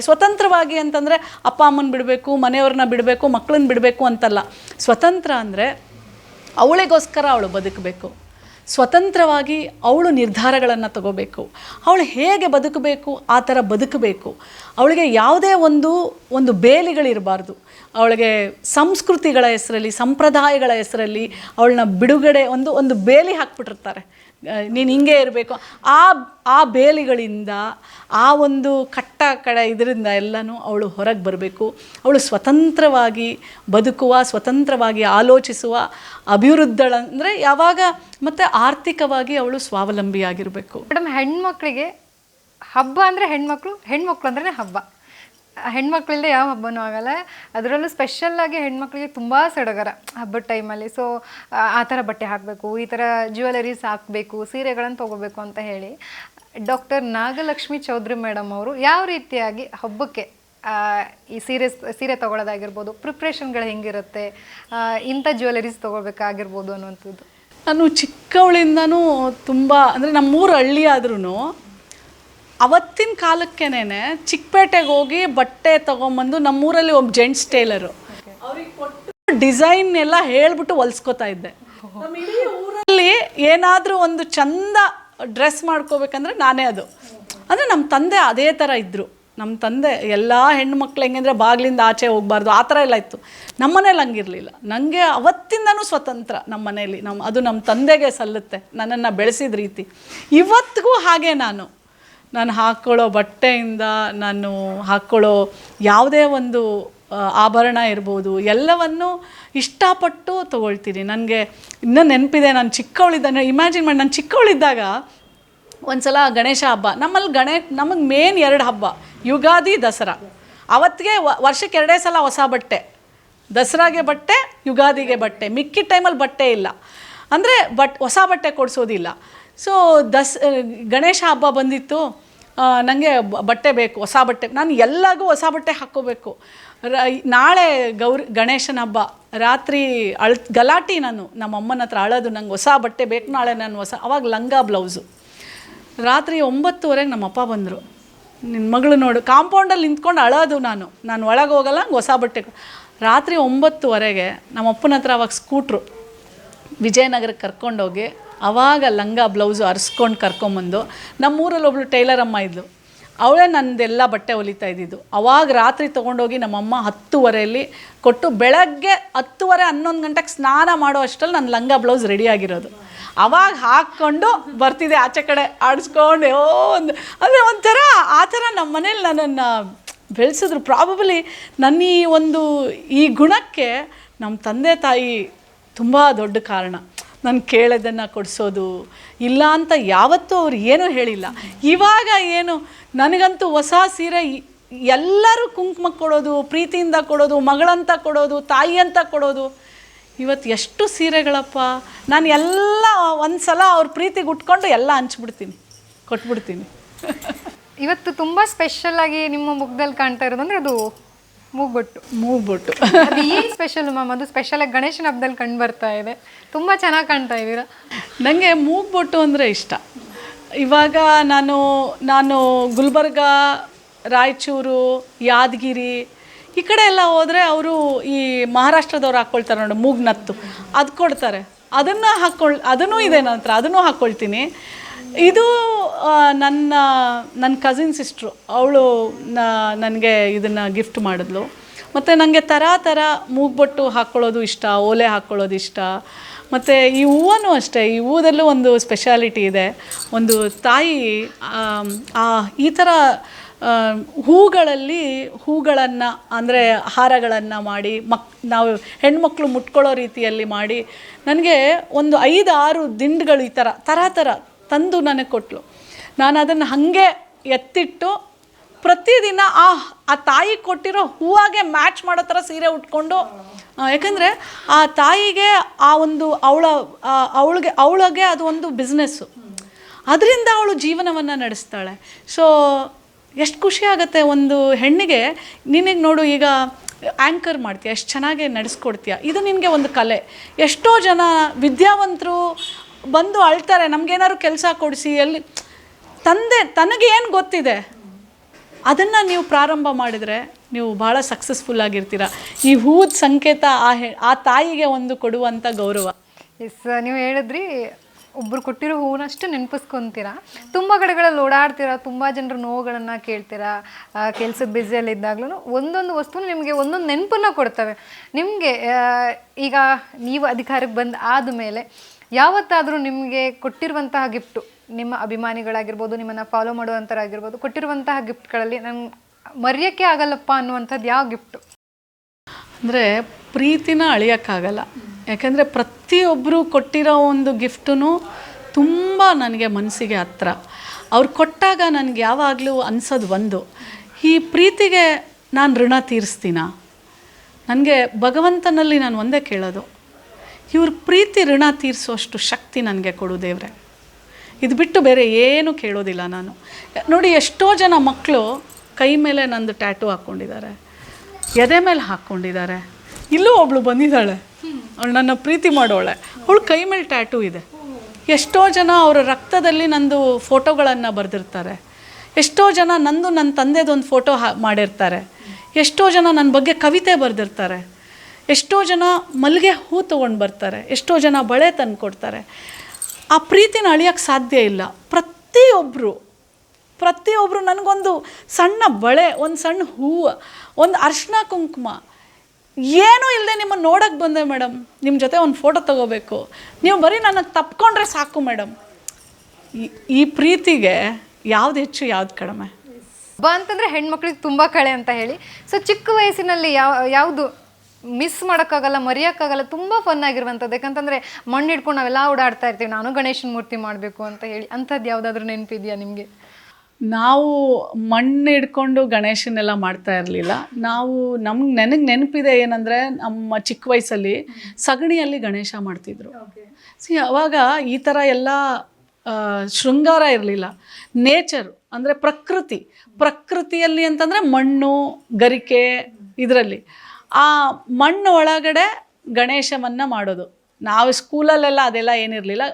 ಸ್ವತಂತ್ರವಾಗಿ ಅಂತಂದರೆ ಅಪ್ಪ ಅಮ್ಮನ ಬಿಡಬೇಕು, ಮನೆಯವ್ರನ್ನ ಬಿಡಬೇಕು, ಮಕ್ಕಳನ್ನ ಬಿಡಬೇಕು ಅಂತಲ್ಲ. ಸ್ವತಂತ್ರ ಅಂದರೆ ಅವಳಿಗೋಸ್ಕರ ಅವಳು ಬದುಕಬೇಕು, ಸ್ವತಂತ್ರವಾಗಿ ಅವಳು ನಿರ್ಧಾರಗಳನ್ನು ತಗೋಬೇಕು, ಅವಳು ಹೇಗೆ ಬದುಕಬೇಕು ಆ ಥರ ಬದುಕಬೇಕು. ಅವಳಿಗೆ ಯಾವುದೇ ಒಂದು ಬೇಲಿಗಳಿರಬಾರ್ದು. ಅವಳಿಗೆ ಸಂಸ್ಕೃತಿಗಳ ಹೆಸರಲ್ಲಿ, ಸಂಪ್ರದಾಯಗಳ ಹೆಸರಲ್ಲಿ ಅವಳನ್ನ ಬಿಡುಗಡೆ ಒಂದು ಬೇಲಿ ಹಾಕ್ಬಿಟ್ಟಿರ್ತಾರೆ. ನೀನು ಹಿಂಗೆ ಇರಬೇಕು, ಆ ಬೇಲಿಗಳಿಂದ, ಆ ಒಂದು ಇದರಿಂದ ಎಲ್ಲನೂ ಅವಳು ಹೊರಗೆ ಬರಬೇಕು. ಅವಳು ಸ್ವತಂತ್ರವಾಗಿ ಬದುಕುವ, ಸ್ವತಂತ್ರವಾಗಿ ಆಲೋಚಿಸುವ, ಅಂದರೆ ಯಾವಾಗ ಮತ್ತು ಆರ್ಥಿಕವಾಗಿ ಅವಳು ಸ್ವಾವಲಂಬಿಯಾಗಿರಬೇಕು. ಮೇಡಮ್, ಹೆಣ್ಮಕ್ಳಿಗೆ ಹಬ್ಬ ಅಂದರೆ ಹೆಣ್ಮಕ್ಳು ಅಂದ್ರೆ ಹಬ್ಬ. ಹೆಣ್ಮಕ್ಳಿಂದ ಯಾವ ಹಬ್ಬನೂ ಆಗಲ್ಲ. ಅದರಲ್ಲೂ ಸ್ಪೆಷಲ್ಲಾಗಿ ಹೆಣ್ಮಕ್ಳಿಗೆ ತುಂಬ ಸಡಗರ ಹಬ್ಬದ ಟೈಮಲ್ಲಿ. ಸೊ ಆ ಥರ ಬಟ್ಟೆ ಹಾಕಬೇಕು, ಈ ಥರ ಜ್ಯುವೆಲರೀಸ್ ಹಾಕಬೇಕು, ಸೀರೆಗಳನ್ನು ತೊಗೋಬೇಕು ಅಂತ ಹೇಳಿ ಡಾಕ್ಟರ್ ನಾಗಲಕ್ಷ್ಮಿ ಚೌಧರಿ ಮೇಡಮ್ ಅವರು ಯಾವ ರೀತಿಯಾಗಿ ಹಬ್ಬಕ್ಕೆ ಈ ಸೀರೆ ತೊಗೊಳೋದಾಗಿರ್ಬೋದು, ಪ್ರಿಪ್ರೇಷನ್ಗಳು ಹೆಂಗಿರುತ್ತೆ, ಇಂಥ ಜ್ಯುವೆಲರೀಸ್ ತೊಗೊಳ್ಬೇಕಾಗಿರ್ಬೋದು ಅನ್ನುವಂಥದ್ದು. ನಾನು ಚಿಕ್ಕವಳಿಂದನೂ ತುಂಬ, ಅಂದರೆ ನಮ್ಮೂರು ಹಳ್ಳಿ ಆದ್ರೂ ಅವತ್ತಿನ ಕಾಲಕ್ಕೇನೆ ಚಿಕ್ಕಪೇಟೆಗೆ ಹೋಗಿ ಬಟ್ಟೆ ತೊಗೊಂಬಂದು, ನಮ್ಮೂರಲ್ಲಿ ಒಬ್ಬ ಜೆಂಟ್ಸ್ ಟೇಲರು ಅವ್ರಿಗೆ ಕೊಟ್ಟು ಡಿಸೈನ್ ಎಲ್ಲ ಹೇಳ್ಬಿಟ್ಟು ಹೊಲ್ಸ್ಕೊತಾ ಇದ್ದೆ. ನಮ್ಮ ಇಡೀ ಊರಲ್ಲಿ ಏನಾದರೂ ಒಂದು ಚಂದ ಡ್ರೆಸ್ ಮಾಡ್ಕೋಬೇಕಂದ್ರೆ ನಾನೇ ಅದು. ಅಂದರೆ ನಮ್ಮ ತಂದೆ ಅದೇ ಥರ ಇದ್ದರು. ನಮ್ಮ ತಂದೆ ಎಲ್ಲ ಹೆಣ್ಣುಮಕ್ಳು ಹೆಂಗಂದರೆ ಬಾಗಿಲಿಂದ ಆಚೆ ಹೋಗಬಾರ್ದು ಆ ಥರ ಎಲ್ಲ ಇತ್ತು. ನಮ್ಮ ಮನೇಲಿ ಹಂಗಿರಲಿಲ್ಲ. ನನಗೆ ಅವತ್ತಿಂದನೂ ಸ್ವತಂತ್ರ ನಮ್ಮ ಮನೇಲಿ. ಅದು ನಮ್ಮ ತಂದೆಗೆ ಸಲ್ಲುತ್ತೆ, ನನ್ನನ್ನು ಬೆಳೆಸಿದ ರೀತಿ. ಇವತ್ತಿಗೂ ಹಾಗೆ ನಾನು ಹಾಕ್ಕೊಳ್ಳೋ ಬಟ್ಟೆಯಿಂದ, ನಾನು ಹಾಕ್ಕೊಳ್ಳೋ ಯಾವುದೇ ಒಂದು ಆಭರಣ ಇರ್ಬೋದು, ಎಲ್ಲವನ್ನು ಇಷ್ಟಪಟ್ಟು ತೊಗೊಳ್ತೀನಿ. ನನಗೆ ಇನ್ನೂ ನೆನಪಿದೆ, ನಾನು ಚಿಕ್ಕವಳಿದ್ದಾಗ, ಇಮ್ಯಾಜಿನ್ ಮಾಡಿ, ನಾನು ಚಿಕ್ಕವಳಿದ್ದಾಗ ಒಂದು ಸಲ ಗಣೇಶ ಹಬ್ಬ. ನಮ್ಮಲ್ಲಿ ನಮಗೆ ಮೇನ್ 2 ಹಬ್ಬ, ಯುಗಾದಿ, ದಸರಾ. ಅವತ್ತಿಗೆ ವರ್ಷಕ್ಕೆ 2 ಸಲ ಹೊಸ ಬಟ್ಟೆ, ದಸರಾಗೆ ಬಟ್ಟೆ, ಯುಗಾದಿಗೆ ಬಟ್ಟೆ. ಮಿಕ್ಕಿದ ಟೈಮಲ್ಲಿ ಬಟ್ಟೆ ಇಲ್ಲ, ಅಂದರೆ ಹೊಸ ಬಟ್ಟೆ ಕೊಡಿಸೋದಿಲ್ಲ. ಸೊ ಗಣೇಶ ಹಬ್ಬ ಬಂದಿತ್ತು, ನನಗೆ ಬಟ್ಟೆ ಬೇಕು, ಹೊಸ ಬಟ್ಟೆ. ನಾನು ಎಲ್ಲರಿಗೂ ಹೊಸ ಬಟ್ಟೆ ಹಾಕ್ಕೋಬೇಕು. ನಾಳೆ ಗಣೇಶನ ಹಬ್ಬ, ರಾತ್ರಿ ಗಲಾಟಿ. ನಮ್ಮ ಅಮ್ಮನ ಹತ್ರ ಅಳೋದು, ನಂಗೆ ಹೊಸ ಬಟ್ಟೆ ಬೇಕು ನಾಳೆ, ನಾನು ಅವಾಗ ಲಂಗ ಬ್ಲೌಸು. ರಾತ್ರಿ 9:30 ನಮ್ಮಪ್ಪ ಬಂದರು. ನಿನ್ನ ಮಗಳು ನೋಡು, ಕಾಂಪೌಂಡಲ್ಲಿ ನಿಂತ್ಕೊಂಡು ಅಳೋದು. ನಾನು ಒಳಗೆ ಹೋಗಲ್ಲ, ಹಂಗೆ ಹೊಸ ಬಟ್ಟೆ. ರಾತ್ರಿ 9:30 ನಮ್ಮಪ್ಪನ ಹತ್ರ ಅವಾಗ ಸ್ಕೂಟ್ರು ವಿಜಯನಗರಕ್ಕೆ ಕರ್ಕೊಂಡೋಗಿ, ಆವಾಗ ಲಂಗ ಬ್ಲೌಸು ಅರ್ಸ್ಕೊಂಡು ಕರ್ಕೊಂಬಂದು, ನಮ್ಮೂರಲ್ಲಿ ಒಬ್ಳು ಟೈಲರ್ ಅಮ್ಮ ಇದ್ಲು, ಅವಳೇ ನನ್ನದೆಲ್ಲ ಬಟ್ಟೆ ಹೊಲಿತಾ ಇದ್ದಿದ್ದು. ಅವಾಗ ರಾತ್ರಿ ತೊಗೊಂಡೋಗಿ ನಮ್ಮಮ್ಮ 10:30 ಕೊಟ್ಟು, ಬೆಳಗ್ಗೆ 10:30 11 ಗಂಟೆಗೆ ಸ್ನಾನ ಮಾಡೋ ಅಷ್ಟರಲ್ಲಿ ನನ್ನ ಲಂಗ ಬ್ಲೌಸ್ ರೆಡಿಯಾಗಿರೋದು. ಅವಾಗ ಹಾಕ್ಕೊಂಡು ಬರ್ತಿದ್ದೆ ಆಚೆ ಕಡೆ ಆಡಿಸ್ಕೊಂಡು. ಅಂದರೆ ಒಂಥರ ಆ ಥರ ನಮ್ಮ ಮನೇಲಿ ನನ್ನನ್ನು ಬೆಳೆಸಿದ್ರು. ಪ್ರಾಬಬಲಿ ನನ್ನ ಈ ಗುಣಕ್ಕೆ ನಮ್ಮ ತಂದೆ ತಾಯಿ ತುಂಬ ದೊಡ್ಡ ಕಾರಣ. ನಾನು ಕೇಳೋದನ್ನು ಕೊಡಿಸೋದು ಇಲ್ಲ ಅಂತ ಯಾವತ್ತೂ ಅವ್ರು ಏನೂ ಹೇಳಿಲ್ಲ. ಇವಾಗ ಏನು, ನನಗಂತೂ ಹೊಸ ಸೀರೆ ಎಲ್ಲರೂ ಕುಂಕುಮ ಕೊಡೋದು, ಪ್ರೀತಿಯಿಂದ ಕೊಡೋದು, ಮಗಳಂತ ಕೊಡೋದು, ತಾಯಿ ಅಂತ ಕೊಡೋದು. ಇವತ್ತು ಎಷ್ಟು ಸೀರೆಗಳಪ್ಪ. ನಾನು ಎಲ್ಲ ಒಂದು ಸಲ ಅವ್ರ ಪ್ರೀತಿಗೆ ಉಟ್ಕೊಂಡು ಎಲ್ಲ ಹಂಚ್ಬಿಡ್ತೀನಿ, ಕೊಟ್ಬಿಡ್ತೀನಿ. ಇವತ್ತು ತುಂಬ ಸ್ಪೆಷಲ್ಲಾಗಿ ನಿಮ್ಮ ಮುಖದಲ್ಲಿ ಕಾಣ್ತಾ ಇರೋದು ಅಂದರೆ ಅದು ಮೂಗ್ಬೊಟ್ಟು. ಅದು ಏನು ಸ್ಪೆಷಲ್ ಮ್ಯಾಮ್? ಅದು ಸ್ಪೆಷಲಾಗಿ ಗಣೇಶನ ಹಬ್ಬದಲ್ಲಿ ಕಂಡು ಬರ್ತಾ ಇದೆ, ತುಂಬ ಚೆನ್ನಾಗಿ ಕಾಣ್ತಾ ಇದ್ದೀರಾ. ನನಗೆ ಮೂಗ್ಬೊಟ್ಟು ಅಂದರೆ ಇಷ್ಟ. ಇವಾಗ ನಾನು ಗುಲ್ಬರ್ಗ, ರಾಯಚೂರು, ಯಾದಗಿರಿ ಈ ಕಡೆ ಎಲ್ಲ ಹೋದರೆ ಅವರು ಈ ಮಹಾರಾಷ್ಟ್ರದವ್ರು ಹಾಕ್ಕೊಳ್ತಾರೆ ನೋಡಿ, ಮೂಗ್ನತ್ತು, ಅದು ಕೊಡ್ತಾರೆ. ಅದನ್ನೂ ಇದೆ ನನ್ನ ಹತ್ರ, ಅದನ್ನೂ ಹಾಕ್ಕೊಳ್ತೀನಿ. ಇದು ನನ್ನ ಕಸಿನ್ ಸಿಸ್ಟ್ರು, ಅವಳು ನನಗೆ ಇದನ್ನು ಗಿಫ್ಟ್ ಮಾಡಿದ್ಲು. ಮತ್ತು ನನಗೆ ಥರ ಮೂಗ್ಬೊಟ್ಟು ಹಾಕ್ಕೊಳ್ಳೋದು ಇಷ್ಟ, ಓಲೆ ಹಾಕ್ಕೊಳ್ಳೋದು ಇಷ್ಟ. ಮತ್ತು ಈ ಹೂವೂ ಅಷ್ಟೇ, ಈ ಹೂವದಲ್ಲೂ ಒಂದು ಸ್ಪೆಷಾಲಿಟಿ ಇದೆ. ಒಂದು ತಾಯಿ ಈ ಥರ ಹೂಗಳನ್ನು ಅಂದರೆ ಹಾರಗಳನ್ನು ಮಾಡಿ ನಾವು ಹೆಣ್ಮಕ್ಳು ಮುಟ್ಕೊಳ್ಳೋ ರೀತಿಯಲ್ಲಿ ಮಾಡಿ, ನನಗೆ ಒಂದು 5-6 ದಿಂಡುಗಳು ಈ ಥರ ತಂದು ನನಗೆ ಕೊಟ್ಟಳು. ನಾನು ಅದನ್ನು ಹಾಗೆ ಎತ್ತಿಟ್ಟು ಪ್ರತಿದಿನ ಆ ತಾಯಿ ಕೊಟ್ಟಿರೋ ಹೂವಾಗೆ ಮ್ಯಾಚ್ ಮಾಡೋ ಥರ ಸೀರೆ ಉಟ್ಕೊಂಡು, ಯಾಕಂದರೆ ಆ ತಾಯಿಗೆ ಆ ಒಂದು ಅವಳಿಗೆ ಅದು ಒಂದು ಬಿಸ್ನೆಸ್ಸು, ಅದರಿಂದ ಅವಳು ಜೀವನವನ್ನು ನಡೆಸ್ತಾಳೆ. ಸೊ ಎಷ್ಟು ಖುಷಿ ಆಗುತ್ತೆ ಒಂದು ಹೆಣ್ಣಿಗೆ. ನಿನಗೆ ನೋಡು, ಈಗ ಆ್ಯಂಕರ್ ಮಾಡ್ತೀಯ, ಎಷ್ಟು ಚೆನ್ನಾಗಿ ನಡೆಸ್ಕೊಡ್ತೀಯ, ಇದು ನಿನಗೆ ಒಂದು ಕಲೆ. ಎಷ್ಟೋ ಜನ ವಿದ್ಯಾವಂತರು ಬಂದು ಅಳ್ತಾರೆ, ನಮಗೇನಾದ್ರು ಕೆಲಸ ಕೊಡಿಸಿ, ಎಲ್ಲಿ ತನಗೆ ಏನು ಗೊತ್ತಿದೆ ಅದನ್ನು ನೀವು ಪ್ರಾರಂಭ ಮಾಡಿದರೆ ನೀವು ಭಾಳ ಸಕ್ಸಸ್ಫುಲ್ ಆಗಿರ್ತೀರ. ಈ ಹೂದ ಸಂಕೇತ ಆ ತಾಯಿಗೆ ಒಂದು ಕೊಡುವಂಥ ಗೌರವ. ಎಸ್, ನೀವು ಹೇಳಿದ್ರಿ ಒಬ್ಬರು ಕೊಟ್ಟಿರೋ ಹೂವನ್ನಷ್ಟು ನೆನಪಿಸ್ಕೊತೀರಾ. ತುಂಬ ಕಡೆಗಳಲ್ಲಿ ಓಡಾಡ್ತೀರಾ, ತುಂಬ ಜನರ ನೋವುಗಳನ್ನು ಕೇಳ್ತೀರಾ, ಕೆಲಸದ ಬ್ಯುಸಿಯಲ್ಲಿ ಇದ್ದಾಗಲೂ ಒಂದೊಂದು ವಸ್ತು ನಿಮಗೆ ಒಂದೊಂದು ನೆನಪನ್ನು ಕೊಡ್ತವೆ. ನಿಮಗೆ ಈಗ ನೀವು ಅಧಿಕಾರಕ್ಕೆ ಆದಮೇಲೆ ಯಾವತ್ತಾದರೂ ನಿಮಗೆ ಕೊಟ್ಟಿರುವಂತಹ ಗಿಫ್ಟು, ನಿಮ್ಮ ಅಭಿಮಾನಿಗಳಾಗಿರ್ಬೋದು, ನಿಮ್ಮನ್ನು ಫಾಲೋ ಮಾಡುವಂಥರಾಗಿರ್ಬೋದು, ಕೊಟ್ಟಿರುವಂತಹ ಗಿಫ್ಟ್ಗಳಲ್ಲಿ ನಂಗೆ ಮರೆಯೋಕ್ಕೆ ಆಗಲ್ಲಪ್ಪ ಅನ್ನುವಂಥದ್ದು ಯಾವ ಗಿಫ್ಟು? ಅಂದರೆ ಪ್ರೀತಿನ ಅಳಿಯೋಕ್ಕಾಗಲ್ಲ. ಯಾಕೆಂದರೆ ಪ್ರತಿಯೊಬ್ಬರು ಕೊಟ್ಟಿರೋ ಒಂದು ಗಿಫ್ಟೂ ತುಂಬ ನನಗೆ ಮನಸ್ಸಿಗೆ ಹತ್ರ. ಅವ್ರು ಕೊಟ್ಟಾಗ ನನಗೆ ಯಾವಾಗಲೂ ಅನ್ಸೋದು ಒಂದು, ಈ ಪ್ರೀತಿಗೆ ನಾನು ಋಣ ತೀರಿಸ್ತೀನ. ನನಗೆ ಭಗವಂತನಲ್ಲಿ ನಾನು ಒಂದೇ ಕೇಳೋದು, ಇವ್ರ ಪ್ರೀತಿ ಋಣ ತೀರಿಸೋಷ್ಟು ಶಕ್ತಿ ನನಗೆ ಕೊಡು ದೇವ್ರೆ. ಇದು ಬಿಟ್ಟು ಬೇರೆ ಏನೂ ಕೇಳೋದಿಲ್ಲ ನಾನು. ನೋಡಿ, ಎಷ್ಟೋ ಜನ ಮಕ್ಕಳು ಕೈ ಮೇಲೆ ನಂದು ಟ್ಯಾಟೂ ಹಾಕ್ಕೊಂಡಿದ್ದಾರೆ, ಎದೆ ಮೇಲೆ ಹಾಕ್ಕೊಂಡಿದ್ದಾರೆ. ಇಲ್ಲೂ ಒಬ್ಳು ಬಂದಿದ್ದಾಳೆ, ಅವಳು ನನ್ನ ಪ್ರೀತಿ ಮಾಡೋಳೆ, ಅವಳು ಕೈ ಮೇಲೆ ಟ್ಯಾಟೂ ಇದೆ. ಎಷ್ಟೋ ಜನ ಅವರ ರಕ್ತದಲ್ಲಿ ನಂದು ಫೋಟೋಗಳನ್ನು ಬರೆದಿರ್ತಾರೆ. ಎಷ್ಟೋ ಜನ ನಂದು ನನ್ನ ತಂದೆದೊಂದು ಫೋಟೋ ಮಾಡಿರ್ತಾರೆ. ಎಷ್ಟೋ ಜನ ನನ್ನ ಬಗ್ಗೆ ಕವಿತೆ ಬರೆದಿರ್ತಾರೆ. ಎಷ್ಟೋ ಜನ ಮಲ್ಲಿಗೆ ಹೂ ತೊಗೊಂಡು ಬರ್ತಾರೆ. ಎಷ್ಟೋ ಜನ ಬಳೆ ತಂದು ಕೊಡ್ತಾರೆ. ಆ ಪ್ರೀತಿನ ಅಳಿಯೋಕ್ಕೆ ಸಾಧ್ಯ ಇಲ್ಲ. ಪ್ರತಿಯೊಬ್ಬರು ನನಗೊಂದು ಸಣ್ಣ ಬಳೆ, ಒಂದು ಸಣ್ಣ ಹೂವು, ಒಂದು ಅರ್ಶಿನ ಕುಂಕುಮ, ಏನೂ ಇಲ್ಲದೆ ನಿಮ್ಮನ್ನು ನೋಡೋಕ್ಕೆ ಬಂದೆ ಮೇಡಮ್, ನಿಮ್ಮ ಜೊತೆ ಒಂದು ಫೋಟೋ ತೊಗೋಬೇಕು, ನೀವು ಬರೀ ನನಗೆ ತಪ್ಕೊಂಡ್ರೆ ಸಾಕು ಮೇಡಮ್. ಈ ಪ್ರೀತಿಗೆ ಯಾವ್ದು ಹೆಚ್ಚು ಯಾವ್ದು ಕಡಿಮೆ? ಹಬ್ಬ ಅಂತಂದರೆ ಹೆಣ್ಮಕ್ಳಿಗೆ ತುಂಬ ಕಳೆ ಅಂತ ಹೇಳಿ, ಸೊ ಚಿಕ್ಕ ವಯಸ್ಸಿನಲ್ಲಿ ಯಾವುದು ಮಿಸ್ ಮಾಡೋಕ್ಕಾಗಲ್ಲ, ಮರೆಯೋಕ್ಕಾಗಲ್ಲ, ತುಂಬ ಫನ್ ಆಗಿರುವಂಥದ್ದು. ಯಾಕಂತಂದರೆ ಮಣ್ಣು ಹಿಡ್ಕೊಂಡು ನಾವೆಲ್ಲ ಓಡಾಡ್ತಾ ಇರ್ತೀವಿ, ನಾನು ಗಣೇಶನ ಮೂರ್ತಿ ಮಾಡಬೇಕು ಅಂತ ಹೇಳಿ. ಅಂಥದ್ದು ಯಾವುದಾದ್ರೂ ನೆನಪಿದೆಯಾ ನಿಮಗೆ? ನಾವು ಮಣ್ಣು ಹಿಡ್ಕೊಂಡು ಗಣೇಶನೆಲ್ಲ ಮಾಡ್ತಾ ಇರಲಿಲ್ಲ. ನಾವು ನನಗೆ ನೆನಪಿದೆ ಏನಂದರೆ, ನಮ್ಮ ಚಿಕ್ಕ ವಯಸ್ಸಲ್ಲಿ ಸಗಣಿಯಲ್ಲಿ ಗಣೇಶ ಮಾಡ್ತಿದ್ರು. ಅವಾಗ ಈ ಥರ ಎಲ್ಲ ಶೃಂಗಾರ ಇರಲಿಲ್ಲ. ನೇಚರು ಅಂದರೆ ಪ್ರಕೃತಿಯಲ್ಲಿ ಅಂತಂದರೆ ಮಣ್ಣು, ಗರಿಕೆ, ಇದರಲ್ಲಿ ಆ ಮಣ್ಣು ಒಳಗಡೆ ಗಣೇಶವನ್ನು ಮಾಡೋದು. ನಾವು ಸ್ಕೂಲಲ್ಲೆಲ್ಲ ಅದೆಲ್ಲ ಏನಿರಲಿಲ್ಲ.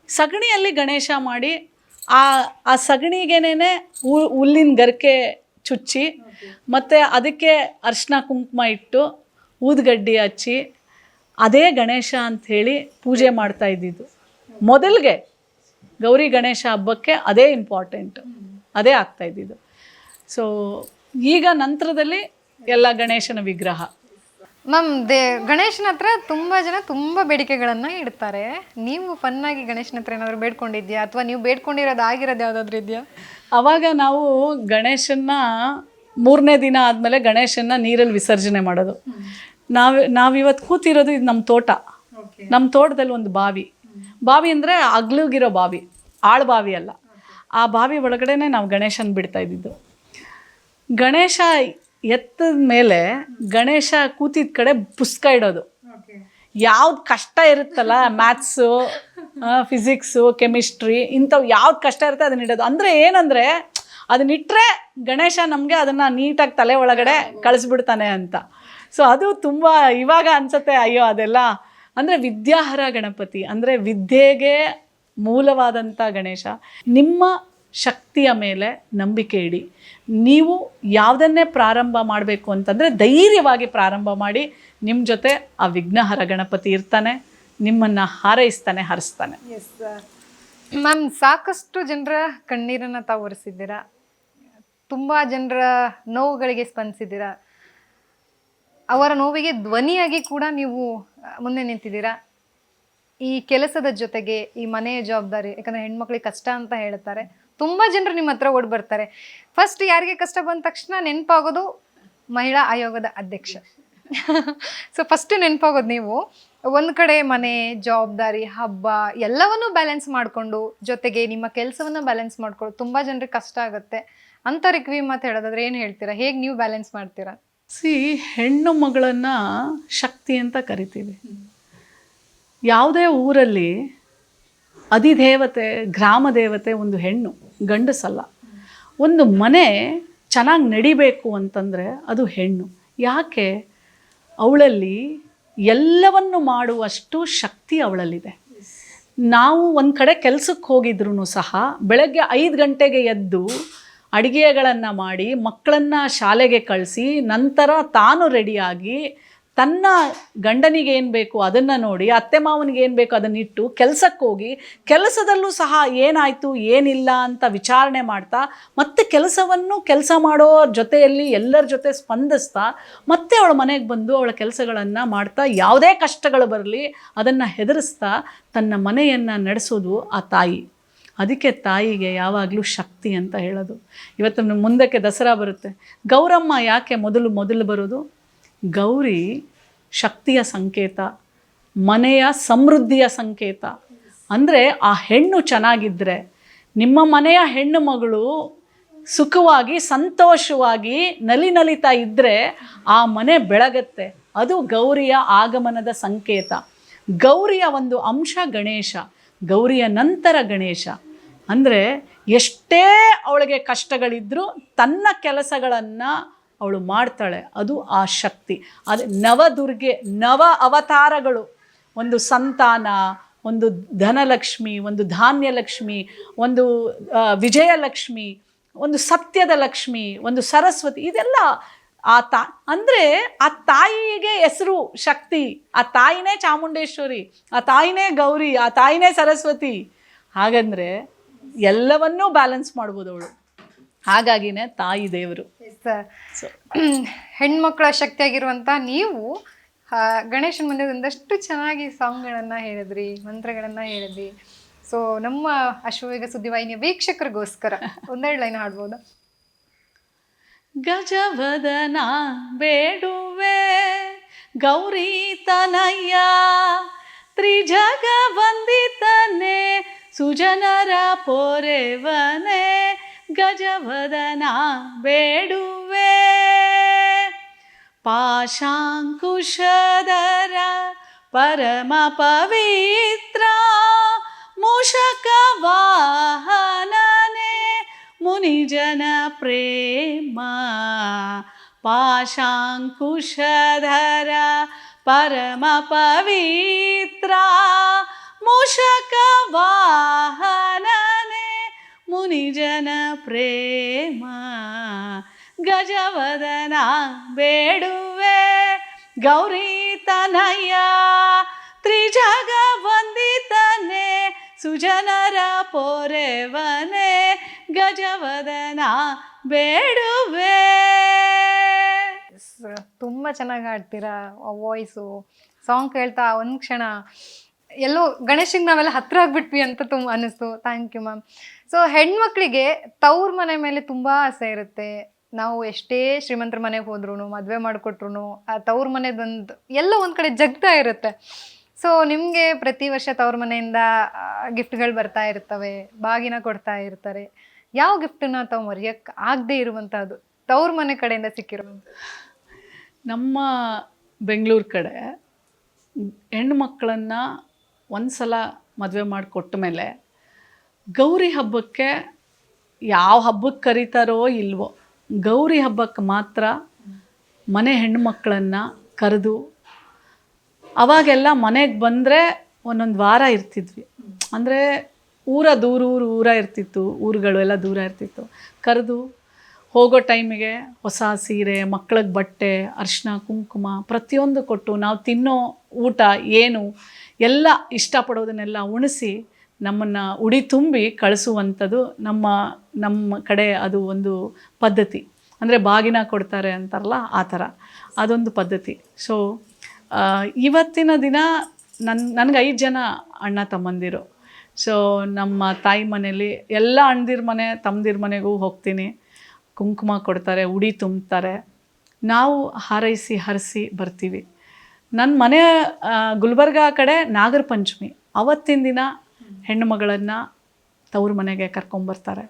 ಸಗಣಿಯಲ್ಲಿ ಗಣೇಶ ಮಾಡಿ ಆ ಸಗಣಿಗೇನೆ ಹುಲ್ಲಿನ ಗರಿಕೆ ಚುಚ್ಚಿ, ಮತ್ತು ಅದಕ್ಕೆ ಅರಿಶಿನ ಕುಂಕುಮ ಇಟ್ಟು ಊದುಗಡ್ಡಿ ಹಚ್ಚಿ ಅದೇ ಗಣೇಶ ಅಂಥೇಳಿ ಪೂಜೆ ಮಾಡ್ತಾ ಇದ್ದಿದ್ದು. ಮೊದಲಿಗೆ ಗೌರಿ ಗಣೇಶ ಹಬ್ಬಕ್ಕೆ ಅದೇ ಇಂಪಾರ್ಟೆಂಟು, ಅದೇ ಆಗ್ತಾ ಇದ್ದಿದ್ದು. ಸೊ ಈಗ ನಂತರದಲ್ಲಿ ಎಲ್ಲ ಗಣೇಶನ ವಿಗ್ರಹ. ಮ್ಯಾಮ್, ಗಣೇಶನ ಹತ್ರ ತುಂಬ ಜನ ತುಂಬ ಬೇಡಿಕೆಗಳನ್ನು ಇಡ್ತಾರೆ. ನೀವು ಫನ್ನಾಗಿ ಗಣೇಶನ ಹತ್ರ ಏನಾದರೂ ಬೇಡ್ಕೊಂಡಿದ್ಯಾ, ಅಥವಾ ನೀವು ಬೇಡ್ಕೊಂಡಿರೋದು ಆಗಿರೋದು ಯಾವುದಾದ್ರೂ ಇದೆಯಾ? ಆವಾಗ ನಾವು ಗಣೇಶನ್ನ 3ನೇ ದಿನ ಆದಮೇಲೆ ಗಣೇಶನ್ನ ನೀರಲ್ಲಿ ವಿಸರ್ಜನೆ ಮಾಡೋದು. ನಾವಿವತ್ತು ಕೂತಿರೋದು ಇದು ನಮ್ಮ ತೋಟ. ನಮ್ಮ ತೋಟದಲ್ಲಿ ಒಂದು ಬಾವಿ ಅಂದರೆ ಅಗ್ಲಗಿರೋ ಬಾವಿ, ಆಳ್ಬಾವಿ ಅಲ್ಲ. ಆ ಬಾವಿ ಒಳಗಡೆ ನಾವು ಗಣೇಶನ ಬಿಡ್ತಾ ಇದ್ದಿದ್ದು. ಗಣೇಶ ಎತ್ತದ ಮೇಲೆ ಗಣೇಶ ಕೂತಿದ್ದ ಕಡೆ ಪುಸ್ತಕ ಇಡೋದು. ಯಾವ್ದು ಕಷ್ಟ ಇರುತ್ತಲ್ಲ, ಮ್ಯಾಥ್ಸು, ಫಿಸಿಕ್ಸು, ಕೆಮಿಸ್ಟ್ರಿ, ಇಂಥವು ಯಾವ್ದು ಕಷ್ಟ ಇರುತ್ತೆ ಅದನ್ನ ಇಡೋದು. ಅಂದರೆ ಏನಂದರೆ, ಅದನ್ನಿಟ್ಟರೆ ಗಣೇಶ ನಮಗೆ ಅದನ್ನು ನೀಟಾಗಿ ತಲೆ ಒಳಗಡೆ ಕಳಿಸ್ಬಿಡ್ತಾನೆ ಅಂತ. ಸೊ ಅದು ತುಂಬ ಇವಾಗ ಅನಿಸುತ್ತೆ, ಅಯ್ಯೋ ಅದೆಲ್ಲ ಅಂದರೆ ವಿದ್ಯಾಹರ ಗಣಪತಿ, ಅಂದರೆ ವಿದ್ಯೆಗೆ ಮೂಲವಾದಂಥ ಗಣೇಶ. ನಿಮ್ಮ ಶಕ್ತಿಯ ಮೇಲೆ ನಂಬಿಕೆ ಇಡಿ. ನೀವು ಯಾವುದನ್ನೇ ಪ್ರಾರಂಭ ಮಾಡಬೇಕು ಅಂತಂದರೆ ಧೈರ್ಯವಾಗಿ ಪ್ರಾರಂಭ ಮಾಡಿ. ನಿಮ್ಮ ಜೊತೆ ಆ ವಿಘ್ನಹರ ಗಣಪತಿ ಇರ್ತಾನೆ, ನಿಮ್ಮನ್ನು ಹಾರೈಸ್ತಾನೆ, ಹರಿಸ್ತಾನೆ. ಎಸ್ ಮ್ಯಾಮ್, ಸಾಕಷ್ಟು ಜನರ ಕಣ್ಣೀರನ್ನು ತಾವು ಒರೆಸಿದ್ದೀರಾ, ತುಂಬ ಜನರ ನೋವುಗಳಿಗೆ ಸ್ಪಂದಿಸಿದ್ದೀರಾ, ಅವರ ನೋವಿಗೆ ಧ್ವನಿಯಾಗಿ ಕೂಡ ನೀವು ಮುಂದೆ ನಿಂತಿದ್ದೀರಾ. ಈ ಕೆಲಸದ ಜೊತೆಗೆ ಈ ಮನೆಯ ಜವಾಬ್ದಾರಿ, ಯಾಕಂದರೆ ಹೆಣ್ಮಕ್ಳಿಗೆ ಕಷ್ಟ ಅಂತ ಹೇಳ್ತಾರೆ, ತುಂಬ ಜನರು ನಿಮ್ಮ ಹತ್ರ ಓಡಿ ಬರ್ತಾರೆ. ಫಸ್ಟ್ ಯಾರಿಗೆ ಕಷ್ಟ ಬಂದ ತಕ್ಷಣ ನೆನಪಾಗೋದು ಮಹಿಳಾ ಆಯೋಗದ ಅಧ್ಯಕ್ಷ. ಸೊ ಫಸ್ಟ್ ನೆನಪಾಗೋದು ನೀವು. ಒಂದು ಕಡೆ ಮನೆ ಜವಾಬ್ದಾರಿ, ಹಬ್ಬ ಎಲ್ಲವನ್ನೂ ಬ್ಯಾಲೆನ್ಸ್ ಮಾಡಿಕೊಂಡು, ಜೊತೆಗೆ ನಿಮ್ಮ ಕೆಲಸವನ್ನು ಬ್ಯಾಲೆನ್ಸ್ ಮಾಡ್ಕೊಂಡು ತುಂಬ ಜನರಿಗೆ ಕಷ್ಟ ಆಗುತ್ತೆ. ಅಂಥವ್ರಿಗೆ ಕಿವಿ ಮಾತು ಹೇಳೋದಾದ್ರೆ ಏನು ಹೇಳ್ತೀರಾ? ಹೇಗೆ ನೀವು ಬ್ಯಾಲೆನ್ಸ್ ಮಾಡ್ತೀರಾ? ಹೆಣ್ಣು ಮಗಳನ್ನು ಶಕ್ತಿ ಅಂತ ಕರಿತೀವಿ. ಯಾವುದೇ ಊರಲ್ಲಿ ಅಧಿದೇವತೆ, ಗ್ರಾಮ ದೇವತೆ ಒಂದು ಹೆಣ್ಣು, ಗಂಡಸಲ್ಲ. ಒಂದು ಮನೆ ಚೆನ್ನಾಗಿ ನಡಿಬೇಕು ಅಂತಂದರೆ ಅದು ಹೆಣ್ಣು. ಯಾಕೆ? ಅವಳಲ್ಲಿ ಎಲ್ಲವನ್ನು ಮಾಡುವಷ್ಟು ಶಕ್ತಿ ಅವಳಲ್ಲಿದೆ. ನಾವು ಒಂದು ಕಡೆ ಕೆಲಸಕ್ಕೆ ಹೋಗಿದ್ರೂ ಸಹ ಬೆಳಗ್ಗೆ 5 ಗಂಟೆಗೆ ಎದ್ದು ಅಡುಗೆಗಳನ್ನು ಮಾಡಿ ಮಕ್ಕಳನ್ನು ಶಾಲೆಗೆ ಕಳಿಸಿ, ನಂತರ ತಾನು ರೆಡಿಯಾಗಿ ತನ್ನ ಗಂಡನಿಗೆ ಏನು ಬೇಕು ಅದನ್ನು ನೋಡಿ, ಅತ್ತೆ ಮಾವನಿಗೆ ಏನು ಬೇಕು ಅದನ್ನಿಟ್ಟು ಕೆಲಸಕ್ಕೆ ಹೋಗಿ, ಕೆಲಸದಲ್ಲೂ ಸಹ ಏನಾಯಿತು ಏನಿಲ್ಲ ಅಂತ ವಿಚಾರಣೆ ಮಾಡ್ತಾ, ಮತ್ತೆ ಕೆಲಸ ಮಾಡೋ ಜೊತೆಯಲ್ಲಿ ಎಲ್ಲರ ಜೊತೆ ಸ್ಪಂದಿಸ್ತಾ, ಮತ್ತೆ ಅವಳ ಮನೆಗೆ ಬಂದು ಅವಳ ಕೆಲಸಗಳನ್ನು ಮಾಡ್ತಾ, ಯಾವುದೇ ಕಷ್ಟಗಳು ಬರಲಿ ಅದನ್ನು ಹೆದರಿಸ್ತಾ ತನ್ನ ಮನೆಯನ್ನು ನಡೆಸೋದು ಆ ತಾಯಿ. ಅದಕ್ಕೆ ತಾಯಿಗೆ ಯಾವಾಗಲೂ ಶಕ್ತಿ ಅಂತ ಹೇಳೋದು. ಇವತ್ತು ಮುಂದಕ್ಕೆ ದಸರಾ ಬರುತ್ತೆ, ಗೌರಮ್ಮ ಯಾಕೆ ಮೊದಲು ಬರೋದು? ಗೌರಿ ಶಕ್ತಿಯ ಸಂಕೇತ, ಮನೆಯ ಸಮೃದ್ಧಿಯ ಸಂಕೇತ. ಅಂದರೆ ಆ ಹೆಣ್ಣು ಚೆನ್ನಾಗಿದ್ದರೆ, ನಿಮ್ಮ ಮನೆಯ ಹೆಣ್ಣು ಮಗಳು ಸುಖವಾಗಿ ಸಂತೋಷವಾಗಿ ನಲಿತಾ ಇದ್ದರೆ ಆ ಮನೆ ಬೆಳಗತ್ತೆ. ಅದು ಗೌರಿಯ ಆಗಮನದ ಸಂಕೇತ. ಗೌರಿಯ ಒಂದು ಅಂಶ ಗಣೇಶ, ಗೌರಿಯ ನಂತರ ಗಣೇಶ. ಅಂದರೆ ಎಷ್ಟೇ ಅವಳಿಗೆ ಕಷ್ಟಗಳಿದ್ದರೂ ತನ್ನ ಕೆಲಸಗಳನ್ನು ಅವಳು ಮಾಡ್ತಾಳೆ. ಅದು ಆ ಶಕ್ತಿ. ಅದು ನವದುರ್ಗೆ, ನವ ಅವತಾರಗಳು. ಒಂದು ಸಂತಾನ, ಒಂದು ಧನಲಕ್ಷ್ಮಿ, ಒಂದು ಧಾನ್ಯಲಕ್ಷ್ಮಿ, ಒಂದು ವಿಜಯಲಕ್ಷ್ಮಿ, ಒಂದು ಸತ್ಯದ ಲಕ್ಷ್ಮಿ, ಒಂದು ಸರಸ್ವತಿ. ಇದೆಲ್ಲ ಅಂದರೆ ಆ ತಾಯಿಗೆ ಹೆಸರು ಶಕ್ತಿ. ಆ ತಾಯಿನೇ ಚಾಮುಂಡೇಶ್ವರಿ, ಆ ತಾಯಿನೇ ಗೌರಿ, ಆ ತಾಯಿನೇ ಸರಸ್ವತಿ. ಹಾಗಂದರೆ ಎಲ್ಲವನ್ನೂ ಬ್ಯಾಲೆನ್ಸ್ ಮಾಡ್ಬೋದು ಅವಳು. ಹಾಗಾಗಿನೇ ತಾಯಿ ದೇವರು. ಹೆಣ್ಮಕ್ಳ ಶಕ್ತಿಯಾಗಿರುವಂಥ ನೀವು ಗಣೇಶನ ಮುಂದೆ ಒಂದಷ್ಟು ಚೆನ್ನಾಗಿ ಸಾಂಗ್ಗಳನ್ನು ಹೇಳಿದ್ರಿ, ಮಂತ್ರಗಳನ್ನು ಹೇಳಿದ್ರಿ. ಸೊ ನಮ್ಮ ಅಶ್ವವೇಗ ಸುದ್ದಿವಾಹಿನಿಯ ವೀಕ್ಷಕರಿಗೋಸ್ಕರ ಒಂದೆರಡು ಲೈನ್ ಹಾಡ್ಬೋದಾ? ಗಜವದನ ಬೇಡುವೆ ಗೌರಿ ತನಯ್ಯ, ತ್ರಿಜಗ ವಂದಿತನೆ ಸುಜನರ ಪೊರೆವನೆ. ಗಜವದನ ಬೇಡುವೆ ಪಾಶಾಂಕುಶಧರ ಪರಮ ಪವಿತ್ರ, ಮೂಷಕ ವಾಹನನೆ ಮುನಿಜನ ಪ್ರೇಮ. ಪಾಶಾಂಕುಶಧರ ಪರಮ ಪವಿತ್ರ, ಮೂಷಕ ವಾಹನನೆ ಮುನಿಜನ ಪ್ರೇಮ. ಗಜವದನ ಬೇಡುವೆ ಗೌರಿ ತನಯ್ಯ, ತ್ರಿಜಗ ವಂದಿತನೆ ಸುಜನರ ಪೊರೆವನೆ. ಗಜವದನ ಬೇಡುವೆ. ತುಂಬ ಚೆನ್ನಾಗಿ ಹಾಡ್ತೀರಾ. ವಾಯ್ಸು, ಸಾಂಗ್ ಕೇಳ್ತಾ ಒಂದು ಕ್ಷಣ ಎಲ್ಲೋ ಗಣೇಶಿಗೆ ನಾವೆಲ್ಲ ಹತ್ರ ಆಗ್ಬಿಟ್ವಿ ಅಂತ ತುಂಬ ಅನ್ನಿಸ್ತು. Thank you ma'am. ಸೊ ಹೆಣ್ಮಕ್ಳಿಗೆ ತವ್ರ ಮನೆ ಮೇಲೆ ತುಂಬ ಆಸೆ ಇರುತ್ತೆ. ನಾವು ಎಷ್ಟೇ ಶ್ರೀಮಂತರ ಮನೆಗೆ ಹೋದ್ರೂ, ಮದುವೆ ಮಾಡಿಕೊಟ್ರು ಆ ತವ್ರ ಮನೆದೊಂದು ಎಲ್ಲೋ ಒಂದು ಕಡೆ ಜಗ್ತಾ ಇರುತ್ತೆ. ಸೊ ನಿಮಗೆ ಪ್ರತಿ ವರ್ಷ ತವ್ರ ಮನೆಯಿಂದ ಗಿಫ್ಟ್ಗಳು ಬರ್ತಾ ಇರ್ತವೆ, ಬಾಗಿನ ಕೊಡ್ತಾ ಇರ್ತಾರೆ. ಯಾವ ಗಿಫ್ಟನ್ನ ತಾವು ಮರೆಯೋಕ್ಕೆ ಆಗದೆ ಇರುವಂಥದ್ದು ತವ್ರ ಮನೆ ಕಡೆಯಿಂದ ಸಿಕ್ಕಿರೋ? ನಮ್ಮ ಬೆಂಗಳೂರು ಕಡೆ ಹೆಣ್ಣು ಮಕ್ಕಳನ್ನು ಒಂದು ಸಲ ಮದುವೆ ಮಾಡಿಕೊಟ್ಟ ಮೇಲೆ ಗೌರಿ ಹಬ್ಬಕ್ಕೆ ಯಾವ ಹಬ್ಬಕ್ಕೆ ಕರೀತಾರೋ ಇಲ್ವೋ, ಗೌರಿ ಹಬ್ಬಕ್ಕೆ ಮಾತ್ರ ಮನೆ ಹೆಣ್ಣುಮಕ್ಕಳನ್ನು ಕರೆದು, ಅವಾಗೆಲ್ಲ ಮನೆಗೆ ಬಂದರೆ ಒಂದೊಂದು ವಾರ ಇರ್ತಿದ್ವಿ. ಅಂದರೆ ಊರ ಇರ್ತಿತ್ತು, ಊರುಗಳು ಎಲ್ಲ ದೂರ ಇರ್ತಿತ್ತು. ಕರೆದು ಹೋಗೋ ಟೈಮಿಗೆ ಹೊಸ ಸೀರೆ, ಮಕ್ಕಳಿಗೆ ಬಟ್ಟೆ, ಅರಿಶಿನ ಕುಂಕುಮ ಪ್ರತಿಯೊಂದು ಕೊಟ್ಟು, ನಾವು ತಿನ್ನೋ ಊಟ ಏನು ಎಲ್ಲ ಇಷ್ಟಪಡೋದನ್ನೆಲ್ಲ ಉಣಿಸಿ ನಮ್ಮನ್ನು ಉಡಿ ತುಂಬಿ ಕಳಿಸುವಂಥದ್ದು ನಮ್ಮ ಕಡೆ ಅದು ಒಂದು ಪದ್ಧತಿ. ಅಂದರೆ ಬಾಗಿನ ಕೊಡ್ತಾರೆ ಅಂತಾರಲ್ಲ, ಆ ಥರ ಅದೊಂದು ಪದ್ಧತಿ. ಸೊ ಇವತ್ತಿನ ದಿನ ನನಗೆ 5 ಜನ ಅಣ್ಣ ತಮ್ಮಂದಿರು. ಸೊ ನಮ್ಮ ತಾಯಿ ಮನೇಲಿ ಎಲ್ಲ ಅಣ್ಣದಿರ ಮನೆ ತಮ್ಮದಿರ ಮನೆಗೂ ಹೋಗ್ತೀನಿ. ಕುಂಕುಮ ಕೊಡ್ತಾರೆ, ಉಡಿ ತುಂಬ್ತಾರೆ, ನಾವು ಹಾರೈಸಿ ಹರಿಸಿ ಬರ್ತೀವಿ. ನನ್ನ ಮನೆ ಗುಲ್ಬರ್ಗ ಕಡೆ ನಾಗರ ಪಂಚಮಿ ಅವತ್ತಿನ ದಿನ ಹೆಣ್ಣು ಮಗಳನ್ನು ತವ್ರ ಮನೆಗೆ ಕರ್ಕೊಂಬರ್ತಾರೆ.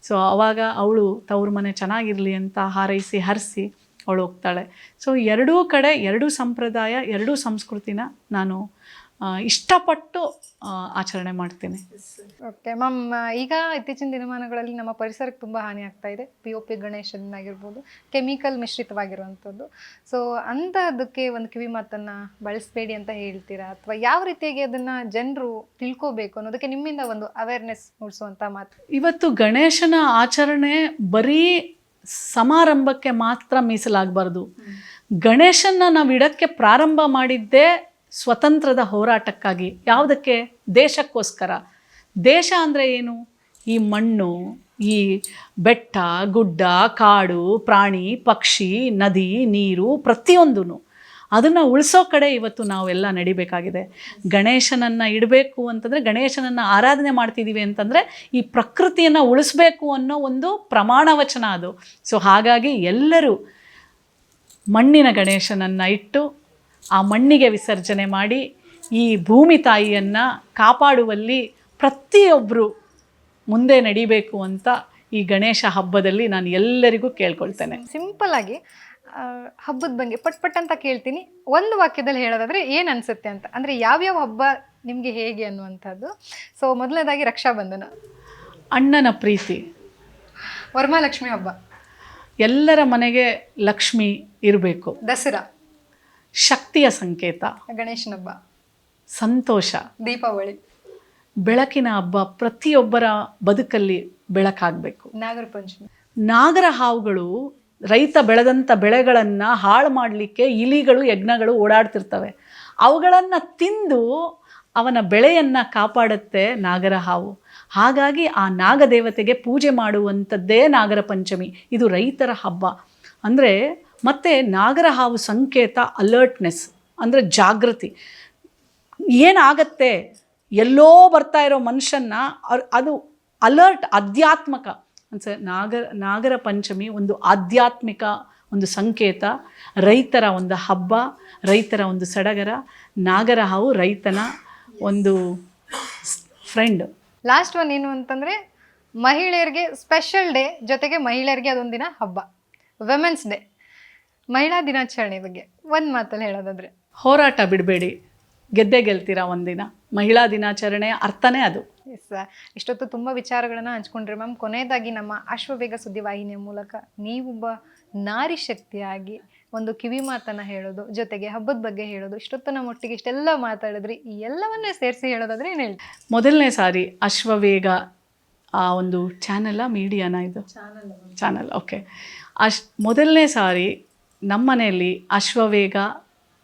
ಸೊ ಆವಾಗ ಅವಳು ತವ್ರ ಮನೆ ಚೆನ್ನಾಗಿರಲಿ ಅಂತ ಹಾರೈಸಿ ಹರಿಸಿ ಅವಳು ಹೋಗ್ತಾಳೆ. ಸೊ ಎರಡೂ ಕಡೆ ಎರಡೂ ಸಂಪ್ರದಾಯ, ಎರಡೂ ಸಂಸ್ಕೃತಿನ ನಾನು ಇಷ್ಟಪಟ್ಟು ಆಚರಣೆ ಮಾಡ್ತೀನಿ. ಓಕೆ ಮ್ಯಾಮ್, ಈಗ ಇತ್ತೀಚಿನ ದಿನಮಾನಗಳಲ್ಲಿ ನಮ್ಮ ಪರಿಸರಕ್ಕೆ ತುಂಬ ಹಾನಿ ಆಗ್ತಾ ಇದೆ. POP ಗಣೇಶನಾಗಿರ್ಬೋದು, ಕೆಮಿಕಲ್ ಮಿಶ್ರಿತವಾಗಿರುವಂಥದ್ದು. ಸೊ ಅಂಥದ್ದಕ್ಕೆ ಒಂದು ಕಿವಿ ಮಾತನ್ನು ಬಳಸಬೇಡಿ ಅಂತ ಹೇಳ್ತೀರಾ, ಅಥವಾ ಯಾವ ರೀತಿಯಾಗಿ ಅದನ್ನು ಜನರು ತಿಳ್ಕೋಬೇಕು ಅನ್ನೋದಕ್ಕೆ ನಿಮ್ಮಿಂದ ಒಂದು ಅವೇರ್ನೆಸ್ ಮೂಡಿಸುವಂಥ ಮಾತು? ಇವತ್ತು ಗಣೇಶನ ಆಚರಣೆ ಬರೀ ಸಮಾರಂಭಕ್ಕೆ ಮಾತ್ರ ಮೀಸಲಾಗಬಾರ್ದು. ಗಣೇಶನ್ನ ನಾವು ಇಡಕ್ಕೆ ಪ್ರಾರಂಭ ಮಾಡಿದ್ದೇ ಸ್ವತಂತ್ರದ ಹೋರಾಟಕ್ಕಾಗಿ. ಯಾವುದಕ್ಕೆ? ದೇಶಕ್ಕೋಸ್ಕರ. ದೇಶ ಅಂದರೆ ಏನು? ಈ ಮಣ್ಣು, ಈ ಬೆಟ್ಟ ಗುಡ್ಡ, ಕಾಡು, ಪ್ರಾಣಿ ಪಕ್ಷಿ, ನದಿ, ನೀರು, ಪ್ರತಿಯೊಂದೂ ಅದನ್ನು ಉಳಿಸೋ ಕಡೆ ಇವತ್ತು ನಾವೆಲ್ಲ ನಡಿಬೇಕಾಗಿದೆ. ಗಣೇಶನನ್ನು ಇಡಬೇಕು ಅಂತಂದರೆ, ಗಣೇಶನನ್ನು ಆರಾಧನೆ ಮಾಡ್ತಿದ್ದೀವಿ ಅಂತಂದರೆ ಈ ಪ್ರಕೃತಿಯನ್ನು ಉಳಿಸ್ಬೇಕು ಅನ್ನೋ ಒಂದು ಪ್ರಮಾಣ ವಚನ ಅದು. ಸೊ ಹಾಗಾಗಿ ಎಲ್ಲರೂ ಮಣ್ಣಿನ ಗಣೇಶನನ್ನು ಇಟ್ಟು ಆ ಮಣ್ಣಿಗೆ ವಿಸರ್ಜನೆ ಮಾಡಿ ಈ ಭೂಮಿ ತಾಯಿಯನ್ನು ಕಾಪಾಡುವಲ್ಲಿ ಪ್ರತಿಯೊಬ್ಬರು ಮುಂದೆ ನಡಿಬೇಕು ಅಂತ ಈ ಗಣೇಶ ಹಬ್ಬದಲ್ಲಿ ನಾನು ಎಲ್ಲರಿಗೂ ಕೇಳ್ಕೊಳ್ತೇನೆ. ಸಿಂಪಲ್ ಆಗಿ ಹಬ್ಬದ ಬಗ್ಗೆ ಪಟ್ ಅಂತ ಕೇಳ್ತೀನಿ. ಒಂದು ವಾಕ್ಯದಲ್ಲಿ ಹೇಳೋದಾದ್ರೆ ಏನು ಅನಿಸುತ್ತೆ ಅಂತ, ಅಂದರೆ ಯಾವ್ಯಾವ ಹಬ್ಬ ನಿಮಗೆ ಹೇಗೆ ಅನ್ನುವಂಥದ್ದು. ಸೊ ಮೊದಲನೇದಾಗಿ ರಕ್ಷಾಬಂಧನ, ಅಣ್ಣನ ಪ್ರೀತಿ. ವರಮಹಾಲಕ್ಷ್ಮಿ ಹಬ್ಬ, ಎಲ್ಲರ ಮನೆಗೆ ಲಕ್ಷ್ಮಿ ಇರಬೇಕು. ದಸರಾ, ಶಕ್ತಿಯ ಸಂಕೇತ. ಗಣೇಶನ ಹಬ್ಬ, ಸಂತೋಷ. ದೀಪಾವಳಿ, ಬೆಳಕಿನ ಹಬ್ಬ, ಪ್ರತಿಯೊಬ್ಬರ ಬದುಕಲ್ಲಿ ಬೆಳಕಾಗಬೇಕು. ನಾಗರ ಪಂಚಮಿ. ನಾಗರ ಹಾವುಗಳು ರೈತ ಬೆಳೆದಂಥ ಬೆಳೆಗಳನ್ನು ಹಾಳು ಮಾಡಲಿಕ್ಕೆ ಇಲಿಗಳು ಯಜ್ಞಗಳು ಓಡಾಡ್ತಿರ್ತವೆ. ಅವುಗಳನ್ನು ತಿಂದು ಅವನ ಬೆಳೆಯನ್ನು ಕಾಪಾಡುತ್ತೆ ನಾಗರ ಹಾವು. ಹಾಗಾಗಿ ಆ ನಾಗದೇವತೆಗೆ ಪೂಜೆ ಮಾಡುವಂಥದ್ದೇ ನಾಗರ ಪಂಚಮಿ. ಇದು ರೈತರ ಹಬ್ಬ. ಅಂದರೆ ಮತ್ತು ನಾಗರ ಹಾವು ಸಂಕೇತ ಅಲರ್ಟ್ನೆಸ್, ಅಂದರೆ ಜಾಗೃತಿ. ಏನಾಗತ್ತೆ, ಎಲ್ಲೋ ಬರ್ತಾ ಇರೋ ಮನುಷ್ಯನ್ನ ಅದು ಅಲರ್ಟ್, ಆಧ್ಯಾತ್ಮಕ ನಾಗರ ಪಂಚಮಿ ಒಂದು ಆಧ್ಯಾತ್ಮಿಕ ಒಂದು ಸಂಕೇತ, ರೈತರ ಒಂದು ಹಬ್ಬ, ರೈತರ ಒಂದು ಸಡಗರ. ನಾಗರ ಹಾವು ರೈತನ ಒಂದು ಫ್ರೆಂಡ್. ಲಾಸ್ಟ್ ಒನ್ ಏನು ಅಂತಂದರೆ ಮಹಿಳೆಯರಿಗೆ ಸ್ಪೆಷಲ್ ಡೇ, ಜೊತೆಗೆ ಮಹಿಳೆಯರಿಗೆ ಅದೊಂದಿನ ಹಬ್ಬ, ವುಮೆನ್ಸ್ ಡೇ, ಮಹಿಳಾ ದಿನಾಚರಣೆ ಬಗ್ಗೆ ಒಂದು ಮಾತಲ್ಲಿ ಹೇಳೋದಾದರೆ? ಹೋರಾಟ ಬಿಡಬೇಡಿ, ಗೆದ್ದೇ ಗೆಲ್ತೀರಾ ಒಂದಿನ. ಮಹಿಳಾ ದಿನಾಚರಣೆಯ ಅರ್ಥನೇ ಅದು. ಎಸ್, ಇಷ್ಟೊತ್ತು ತುಂಬ ವಿಚಾರಗಳನ್ನು ಹಂಚ್ಕೊಂಡ್ರಿ ಮ್ಯಾಮ್. ಕೊನೆಯದಾಗಿ ನಮ್ಮ ಅಶ್ವವೇಗ ಸುದ್ದಿವಾಹಿನಿಯ ಮೂಲಕ ನೀವೊಬ್ಬ ನಾರಿ ಶಕ್ತಿಯಾಗಿ ಒಂದು ಕಿವಿ ಮಾತನ್ನು ಹೇಳೋದು, ಜೊತೆಗೆ ಹಬ್ಬದ ಬಗ್ಗೆ ಹೇಳೋದು, ಇಷ್ಟೊತ್ತು ನಮ್ಮ ಒಟ್ಟಿಗೆ ಇಷ್ಟೆಲ್ಲ ಮಾತಾಡಿದ್ರಿ, ಈ ಎಲ್ಲವನ್ನೇ ಸೇರಿಸಿ ಹೇಳೋದಾದ್ರೆ ಏನು ಹೇಳಿ? ಮೊದಲನೇ ಸಾರಿ ಅಶ್ವವೇಗ ಆ ಒಂದು ಮೀಡಿಯಾನ ಇದು ಚಾನಲ್, ಓಕೆ. ಮೊದಲನೇ ಸಾರಿ ನಮ್ಮ ಮನೆಯಲ್ಲಿ ಅಶ್ವವೇಗ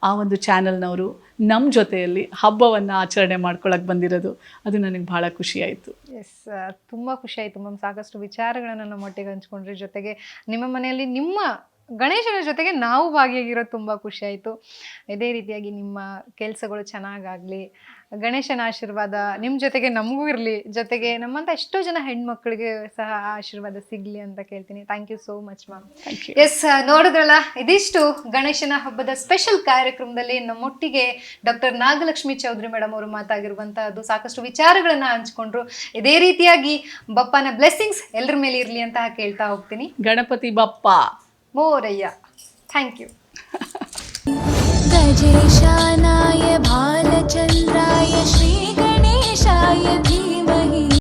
ಆ ಒಂದು ಚಾನಲ್ನವರು ನಮ್ಮ ಜೊತೆಯಲ್ಲಿ ಹಬ್ಬವನ್ನು ಆಚರಣೆ ಮಾಡ್ಕೊಳಕ್ಕೆ ಬಂದಿರೋದು, ಅದು ನನಗೆ ಭಾಳ ಖುಷಿ ಆಯಿತು. ಎಸ್, ತುಂಬ ಖುಷಿ ಆಯಿತು ಮ್ಯಾಮ್. ಸಾಕಷ್ಟು ವಿಚಾರಗಳನ್ನು ನಮ್ಮ ಒಟ್ಟಿಗೆ ಹಂಚ್ಕೊಂಡ್ರಿ. ಜೊತೆಗೆ ನಿಮ್ಮ ಮನೆಯಲ್ಲಿ ನಿಮ್ಮ ಗಣೇಶನ ಜೊತೆಗೆ ನಾವು ಭಾಗಿಯಾಗಿರೋದು ತುಂಬ ಖುಷಿ ಆಯಿತು. ಇದೇ ರೀತಿಯಾಗಿ ನಿಮ್ಮ ಕೆಲಸಗಳು ಚೆನ್ನಾಗಾಗಲಿ, ಗಣೇಶನ ಆಶೀರ್ವಾದ ನಿಮ್ಮ ಜೊತೆಗೆ ನಮಗೂ ಇರಲಿ, ಜೊತೆಗೆ ನಮ್ಮಂಥ ಎಷ್ಟೋ ಜನ ಹೆಣ್ಮಕ್ಳಿಗೆ ಸಹ ಆಶೀರ್ವಾದ ಸಿಗಲಿ ಅಂತ ಕೇಳ್ತೀನಿ. Thank you so much ma'am. Yes, ನೋಡಿದ್ರಲ್ಲ, ಇದಿಷ್ಟು ಗಣೇಶನ ಹಬ್ಬದ ಸ್ಪೆಷಲ್ ಕಾರ್ಯಕ್ರಮದಲ್ಲಿ ನಮ್ಮೊಟ್ಟಿಗೆ ಡಾಕ್ಟರ್ ನಾಗಲಕ್ಷ್ಮಿ ಚೌಧರಿ ಮೇಡಮ್ ಅವರು ಮಾತಾಗಿರುವಂತಹದ್ದು. ಸಾಕಷ್ಟು ವಿಚಾರಗಳನ್ನ ಹಂಚ್ಕೊಂಡ್ರು. ಇದೇ ರೀತಿಯಾಗಿ ಬಪ್ಪನ ಬ್ಲೆಸ್ಸಿಂಗ್ಸ್ ಎಲ್ಲರ ಮೇಲೆ ಇರಲಿ ಅಂತ ಕೇಳ್ತಾ ಹೋಗ್ತೀನಿ. ಗಣಪತಿ ಬಪ್ಪ ಮೋರಯ್ಯ. Thank you. ಗಜೇಶಾನ